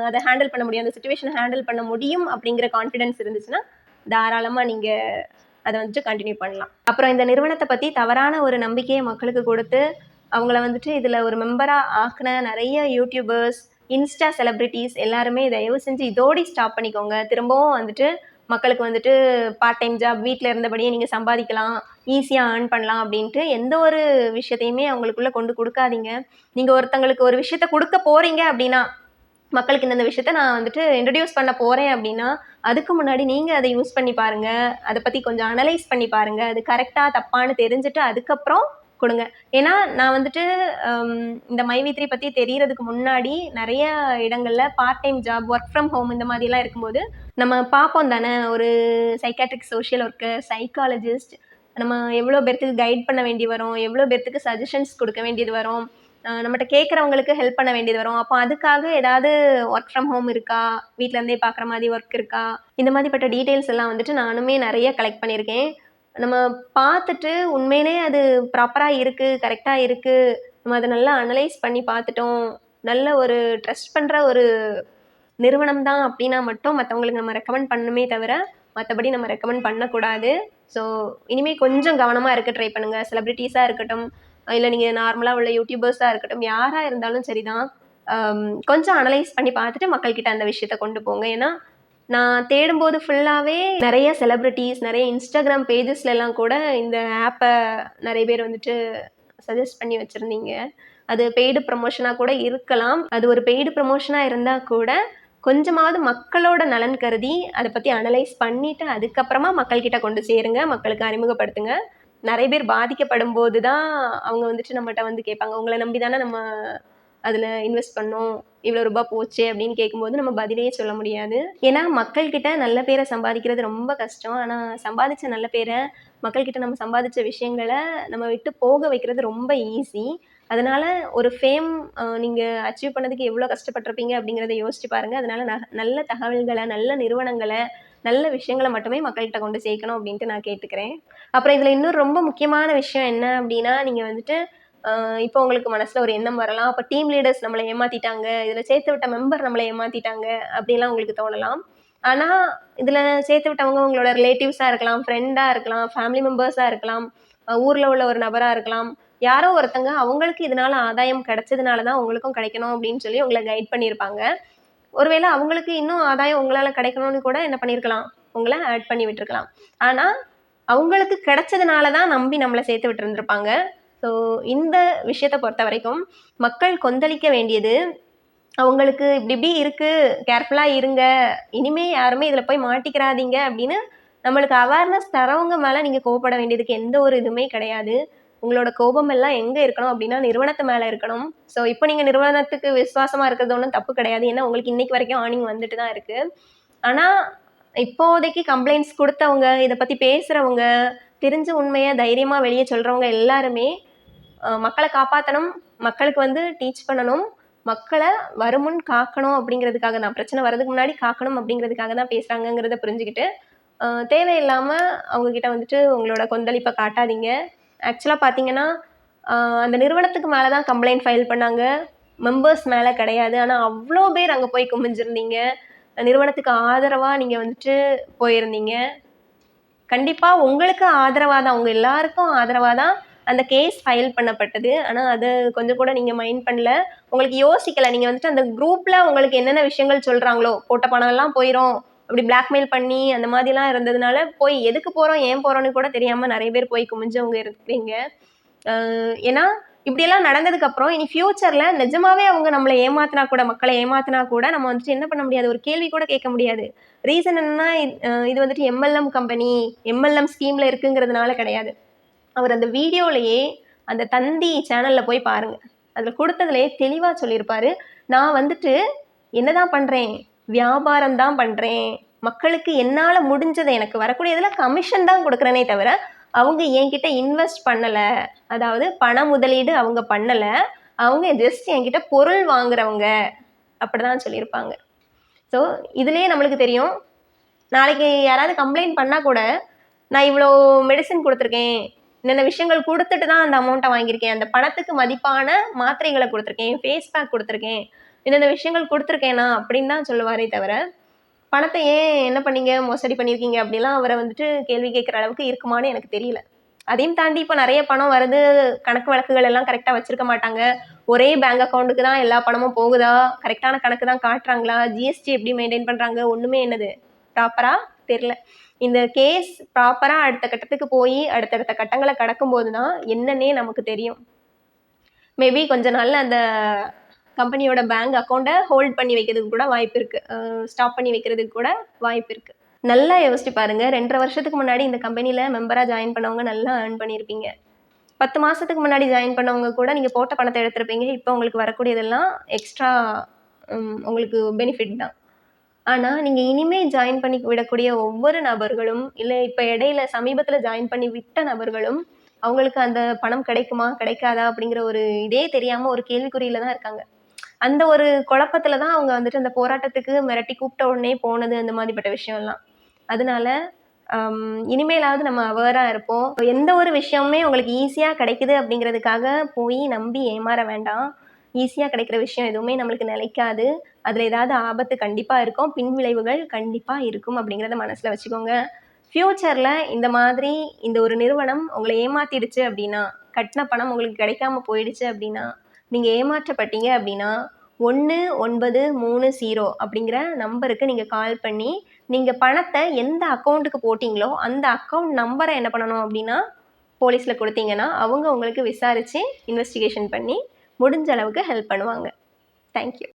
அதை ஹேண்டில் பண்ண முடியும், அந்த சுச்சுவேஷனை ஹேண்டில் பண்ண முடியும் அப்படிங்கிற கான்ஃபிடென்ஸ் இருந்துச்சுன்னா தாராளமாக நீங்கள் அதை வந்துட்டு கண்டினியூ பண்ணலாம். அப்புறம் இந்த நிறுவனத்தை பற்றி தவறான ஒரு நம்பிக்கையை மக்களுக்கு கொடுத்து அவங்கள வந்துட்டு இதில் ஒரு மெம்பராக ஆக்கின நிறைய யூடியூபர்ஸ், இன்ஸ்டா செலிப்ரிட்டிஸ் எல்லாருமே தயவு செஞ்சு இதோடி ஸ்டாப் பண்ணிக்கோங்க. திரும்பவும் வந்துட்டு மக்களுக்கு வந்துட்டு பார்ட் டைம் ஜாப், வீட்டில் இருந்தபடியே நீங்கள் சம்பாதிக்கலாம், ஈஸியாக ஏர்ன் பண்ணலாம் அப்படின்ட்டு எந்த ஒரு விஷயத்தையுமே அவங்களுக்குள்ளே கொண்டு கொடுக்காதீங்க. நீங்கள் ஒருத்தங்களுக்கு ஒரு விஷயத்த கொடுக்க போகிறீங்க அப்படின்னா, மக்களுக்கு இந்த விஷயத்த நான் வந்துட்டு இன்ட்ரடியூஸ் பண்ண போகிறேன் அப்படின்னா அதுக்கு முன்னாடி நீங்கள் அதை யூஸ் பண்ணி பாருங்கள், அதை பற்றி கொஞ்சம் அனலைஸ் பண்ணி பாருங்கள், அது கரெக்டாக தப்பான்னு தெரிஞ்சுட்டு அதுக்கப்புறம் கொடுங்க. ஏன்னா நான் வந்துட்டு இந்த மைவி3 பற்றி தெரியறதுக்கு முன்னாடி நிறைய இடங்களில் part time job, work from home இந்த மாதிரிலாம் இருக்கும்போது நம்ம பார்ப்போம் தானே, ஒரு சைக்காட்ரிக், சோஷியல் ஒர்க்கர், சைக்காலஜிஸ்ட், நம்ம எவ்வளோ பேர்த்துக்கு கைட் பண்ண வேண்டி வரும், எவ்வளோ பேர்த்துக்கு சஜஷன்ஸ் கொடுக்க வேண்டியது வரும். நம்மட்ட கேட்குறவங்களுக்கு ஹெல்ப் பண்ண வேண்டியது வரும். அப்போ அதுக்காக ஏதாவது ஒர்க் ஃப்ரம் ஹோம் இருக்கா? வீட்ல இருந்தே பார்க்குற மாதிரி ஒர்க் இருக்கா? இந்த மாதிரிப்பட்ட டீட்டெயில்ஸ் எல்லாம் வந்துட்டு நானுமே நெறைய கலெக்ட் பண்ணியிருக்கேன். நம்ம பார்த்துட்டு உண்மையிலே அது ப்ராப்பரா இருக்கு, கரெக்ட்டா இருக்கு. நம்ம அத நல்லா அனலைஸ் பண்ணி பார்த்துட்டோம். நல்ல ஒரு ட்ரஸ்ட் பண்ற ஒரு நிறுவனம் தான் அப்டின்னா மட்டும் மத்தவங்களுக்கு நம்ம ரெக்கமெண்ட் பண்ணணுமே தவிர, மத்தபடி நம்ம ரெக்கமெண்ட் பண்ணக்கூடாது. ஸோ, இனிமே கொஞ்சம் கவனமா இருக்க ட்ரை பண்ணுங்க. செலிபிரிட்டீஸா இருக்கட்டும், இல்ல நீங்க நார்மலா உள்ள யூடியூபர்ஸா இருக்கட்டும், யாரா இருந்தாலும் சரிதான். கொஞ்சம் அனலைஸ் பண்ணி பார்த்துட்டு மக்கள்கிட்ட அந்த விஷயத்த கொண்டு போங்க. ஏன்னா, நான் தேடும்போது ஃபுல்லாவே நெறைய செலிபிரிட்டீஸ், நெறைய Instagram பேஜஸ்லலாம் கூட இந்த ஆப்ப நெறைய பேர் வந்துட்டு சஜெஸ்ட் பண்ணி வச்சிருந்தீங்க. அது பெய்டு ப்ரமோஷனா கூட இருக்கலாம். அது ஒரு பெய்டு ப்ரமோஷனா இருந்தா கூட, கொஞ்சமாவது மக்களோட நலன் கருதி அத பத்தி அனலைஸ் பண்ணிட்டு, அதுக்கப்புறமா மக்கள்கிட்ட கொண்டு சேருங்க. மக்களுக்கு அறிமுகப்படுத்துங்க. நெறைய பேர் பாதிக்கப்படும்போது தான் அவங்க வந்துட்டு நம்மட்ட வந்து கேட்பாங்க. உங்கள நம்பி தானே நம்ம அதுல இன்வெஸ்ட் பண்ணோம். இவ்வளோ ரூபா போச்சே அப்படின்னு கேட்கும்போது நம்ம பதிலே சொல்ல முடியாது. ஏன்னா மக்கள்கிட்ட நல்ல பேர சம்பாதிக்கிறது ரொம்ப கஷ்டம். ஆனா சம்பாதிச்ச நல்ல பேர மக்கள்கிட்ட நம்ம சம்பாதிச்ச விஷயங்கள நம்ம விட்டு போக வைக்கிறது ரொம்ப ஈஸி. அதனால ஒரு ஃபேம் நீங்க அச்சீவ் பண்ணதுக்கு எவ்வளோ கஷ்டப்பட்டுருப்பீங்க அப்படிங்கிறத யோசிச்சு பாருங்க. அதனால நல்ல தகவல்கள, நல்ல நிறுவனங்கள, நல்ல விஷயங்கள மட்டுமே மக்கள்கிட்ட கொண்டு சேர்க்கணும் அப்படின்ட்டு நான் கேட்டுக்கிறேன். அப்புறம் இதுல இன்னும் ரொம்ப முக்கியமான விஷயம் என்ன அப்படின்னா, நீங்க வந்துட்டு இப்போ உங்களுக்கு மனசுல ஒரு எண்ணம் வரலாம். அப்ப டீம் லீடர்ஸ் நம்மள ஏமாத்திட்டாங்க. இதுல சேர்த்து விட்ட மெம்பர் நம்மள ஏமாத்திட்டாங்க அப்படிலாம் உங்களுக்கு தோணலாம். ஆனா, இதுல சேர்த்து விட்டவங்க உங்களோட ரிலேட்டிவ்ஸா இருக்கலாம், ஃப்ரெண்டா இருக்கலாம், ஃபேமிலி மெம்பர்ஸா இருக்கலாம், ஊர்ல உள்ள ஒரு நபரா இருக்கலாம். யாரோ ஒருத்தங்க அவங்களுக்கு இதனால ஆதாயம் கிடைச்சதுனால தான் உங்களுக்கும் கிடைக்கணும் அப்படின்னு சொல்லி உங்கள கைட் பண்ணியிருப்பாங்க. ஒருவேள அவங்களுக்கு இன்னும் ஆதாயம் உங்களால கிடைக்கணும்னு கூட என்ன பண்ணியிருக்கலாம், உங்கள ஆட் பண்ணி விட்டுருக்கலாம். ஆனா, அவங்களுக்கு கிடைச்சதுனால தான் நம்பி நம்மள சேர்த்து விட்டுருந்திருப்பாங்க. ஸோ, இந்த விஷயத்த பொறுத்தவரைக்கும் மக்கள் கொந்தளிக்க வேண்டியது, அவங்களுக்கு இப்டி இப்டி இருக்கு, கேர்ஃபுல்லா இருங்க. இனிமே யாருமே இதுல போய் மாட்டிக்கிறாதீங்க அப்படின்னு நம்மளுக்கு அவேர்னஸ் தரவங்க மேல நீங்க கோவப்பட வேண்டியதுக்கு எந்த ஒரு இதுவுமே கிடையாது. உங்களோட கோபம் எல்லாம் எங்க இருக்கணும் அப்டின்னா, நிறுவனத்து மேல இருக்கணும். ஸோ, இப்ப நீங்க நிறுவனத்துக்கு விசுவாசமா இருக்கிறது ஒண்ணும் தப்பு கிடையாது. ஏன்னா, உங்களுக்கு இன்னைக்கு வரைக்கும் ஏர்னிங் வந்துட்டு தான் இருக்கு. ஆனா, இப்போதைக்கு கம்ப்ளைண்ட்ஸ் குடுத்தவங்க, இத பத்தி பேசுறவங்க, தெரிஞ்ச உண்மைய தைரியமா வெளிய சொல்றவங்க எல்லாருமே மக்கள காப்பாத்தணும், மக்களுக்கு வந்து டீச் பண்ணணும், மக்கள வருமுன் காக்கணும் அப்படிங்கிறதுக்காக தான். பிரச்சனை வர்றதுக்கு முன்னாடி காக்கணும் அப்படிங்கிறதுக்காக தான் பேசுறாங்கங்கிறத புரிஞ்சுகிட்டு, தேவையில்லாம அவங்க கிட்ட வந்துட்டு உங்களோட கொந்தளிப்ப காட்டாதீங்க. ஆக்சுவலா பார்த்தீங்கன்னா, அ அந்த நிறுவனத்துக்கு மேல தான் கம்ப்ளைண்ட் ஃபைல் பண்ணாங்க. மெம்பர்ஸ் மேல கிடையாது. ஆனா அவ்ளோ பேர் அங்க போய் குமிஞ்சிருந்தீங்க. நிறுவனத்துக்கு ஆதரவா நீங்க வந்துட்டு போயிருந்தீங்க. கண்டிப்பா உங்களுக்கு ஆதரவா தான். உங்க எல்லாருக்கும் ஆதரவா தான் அந்த கேஸ் ஃபைல் பண்ணப்பட்டது. ஆனா, அத கொஞ்சம் கூட நீங்க மைண்ட் பண்ணல. உங்களுக்கு யோசிக்கல. நீங்க வந்துட்டு அந்த குரூப்ல உங்களுக்கு என்னென்ன விஷயங்கள் சொல்றாங்களோ, போட்ட பணம் எல்லாம் போயிரும். அப்படி பிளாக்மெயில் பண்ணி அந்த மாதிரிலாம் இருந்ததுனால, போய் எதுக்கு போறோம், ஏன் போறோம்ன்னு கூட தெரியாம நெறைய பேர் போய் குமிஞ்சவங்க இருக்கிறீங்க. அ ஏன்னா, இப்படியெல்லாம் நடந்ததுக்கு அப்புறம் இனி ஃபியூச்சர்ல நிஜமாவே அவங்க நம்மள ஏமாத்துனா கூட, மக்கள ஏமாத்துனா கூட நம்ம வந்துட்டு என்ன பண்ண முடியாது. ஒரு கேள்வி கூட கேட்க முடியாது. ரீசன் என்னன்னா, இது வந்துட்டு எம்எல்எம் கம்பெனி, எம்எல்எம் ஸ்கீம்ல இருக்குங்கிறதுனால கிடையாது. அவர் அந்த வீடியோலயே அந்த தந்தி சேனல்ல போய் பாருங்க. அதுல குடுத்ததிலேயே தெளிவா சொல்லியிருப்பாரு. நான் வந்துட்டு என்னதான் பண்றேன்? வியாபாரம் தான் பண்றேன். மக்களுக்கு என்னால முடிஞ்சத எனக்கு வரக்கூடியதுல கமிஷன் தான் குடுக்குறேனே தவிர, அவங்க என்கிட்ட இன்வெஸ்ட் பண்ணல. அதாவது பண முதலீடு அவங்க பண்ணல. அவங்க ஜஸ்ட் என்கிட்ட பொருள் வாங்குறவங்க. அப்படிதான் சொல்லியிருப்பாங்க. ஸோ, இதுலயே நம்மளுக்கு தெரியும். நாளைக்கு யாராவது கம்ப்ளைண்ட் பண்ணா கூட, நான் இவ்ளோ மெடிசின் குடுத்துருக்கேன். இன்னென்ன விஷயங்கள் குடுத்துட்டு தான் அந்த அமௌண்ட்ட வாங்கியிருக்கேன். அந்த பணத்துக்கு மதிப்பான மாத்திரைகள குடுத்துருக்கேன். Face pack குடுத்துருக்கேன். இன்னென்ன விஷயங்கள் குடுத்துருக்கேனா அப்படின்னு தான் சொல்லுவாரே தவிர, பணத்த ஏன் என்ன பண்ணீங்க? மோசடி பண்ணியிருக்கீங்க அப்படிலாம் அவர வந்துட்டு கேள்வி கேட்கிற அளவுக்கு இருக்குமான்னு எனக்கு தெரியல. அதையும் தாண்டி இப்ப நெறைய பணம் வருது. கணக்கு வழக்குகள் எல்லாம் கரெக்ட்டா வச்சிருக்க மாட்டாங்க. ஒரே பேங்க் அக்கவுண்ட்க்கு தான் எல்லா பணமும் போகுதா? கரெக்ட்டான கணக்கு தான் காட்டுறாங்களா? ஜிஎஸ்டி எப்படி மெயின்டெயின் பண்றாங்க? ஒண்ணுமே என்னது ப்ராப்பரா தெரியல. இந்த கேஸ் ப்ராப்பரா அடுத்த கட்டத்துக்கு போயி, அடுத்தடுத்த கட்டங்கள கடக்கும்போது தான் என்னன்னே நமக்கு தெரியும். மேபி கொஞ்ச நாள்ல அந்த கம்பெனியோட பேங்க் அக்கவுண்ட்ட ஹோல்ட் பண்ணி வைக்கிறதுக்கு கூட வாய்ப்பு இருக்கு. ஸ்டாப் பண்ணி வைக்கிறதுக்கு கூட வாய்ப்பு இருக்கு. நல்லா யோசிச்சு பாருங்க. 2 1/2 வருஷத்துக்கு முன்னாடி இந்த கம்பெனில மெம்பரா ஜாயின் பண்ணவங்க நல்லா ஏர்ன் பண்ணியிருப்பீங்க. 10 மாசத்துக்கு முன்னாடி ஜாயின் பண்ணவங்க கூட நீங்க போட்ட பணத்த எடுத்திருப்பீங்க. இப்ப உங்களுக்கு வரக்கூடியதெல்லாம் எக்ஸ்ட்ரா உங்களுக்கு பெனிஃபிட் தான். ஆனா, நீங்க இனிமே ஜாயின் பண்ணி விடக்கூடிய ஒவ்வொரு நபர்களும், இல்ல இப்ப இடையில சமீபத்தில ஜாயின் பண்ணி விட்ட நபர்களும், அவங்களுக்கு அந்த பணம் கிடைக்குமா கிடைக்காதா அப்படிங்கிற ஒரு இதே தெரியாமல் ஒரு கேள்விக்குறியில் தான் இருக்காங்க. அந்த ஒரு குழப்பத்துல தான் அவங்க வந்துட்டு அந்த போராட்டத்துக்கு மிரட்டி கூப்பிட்ட உடனே போனது அந்த மாதிரிப்பட்ட விஷயம்லாம். அதனால இனிமேலாவது நம்ம அவேரா இருப்போம். எந்த ஒரு விஷயமுமே உங்களுக்கு ஈஸியா கிடைக்குது அப்படிங்கிறதுக்காக போய் நம்பி ஏமாற வேண்டாம். ஈஸியா கிடைக்கிற விஷயம் எதுவுமே நம்மளுக்கு நிலைக்காது. அதுல ஏதாவது ஆபத்து கண்டிப்பா இருக்கும். பின்விளைவுகள் கண்டிப்பா இருக்கும் அப்படிங்கிறத மனசுல வச்சுக்கோங்க. ஃபியூச்சர்ல இந்த மாதிரி இந்த ஒரு நிறுவனம் உங்கள ஏமாத்திடுச்சு அப்படின்னா, கட்டின பணம் உங்களுக்கு கிடைக்காம போயிடுச்சு அப்படின்னா, நீங்க ஏமாற்றப்பட்டீங்க அப்படின்னா, 1930 அப்படிங்கிற நம்பருக்கு நீங்க கால் பண்ணி, நீங்க பணத்த எந்த அக்கவுண்ட்டுக்கு போட்டீங்களோ, அந்த அக்கவுண்ட் நம்பர என்ன பண்ணணும் அப்படின்னா, போலீஸ்ல குடுத்தீங்கன்னா, அவங்க உங்களுக்கு விசாரிச்சு, இன்வெஸ்டிகேஷன் பண்ணி, முடிஞ்ச அளவுக்கு ஹெல்ப் பண்ணுவாங்க. Thank you.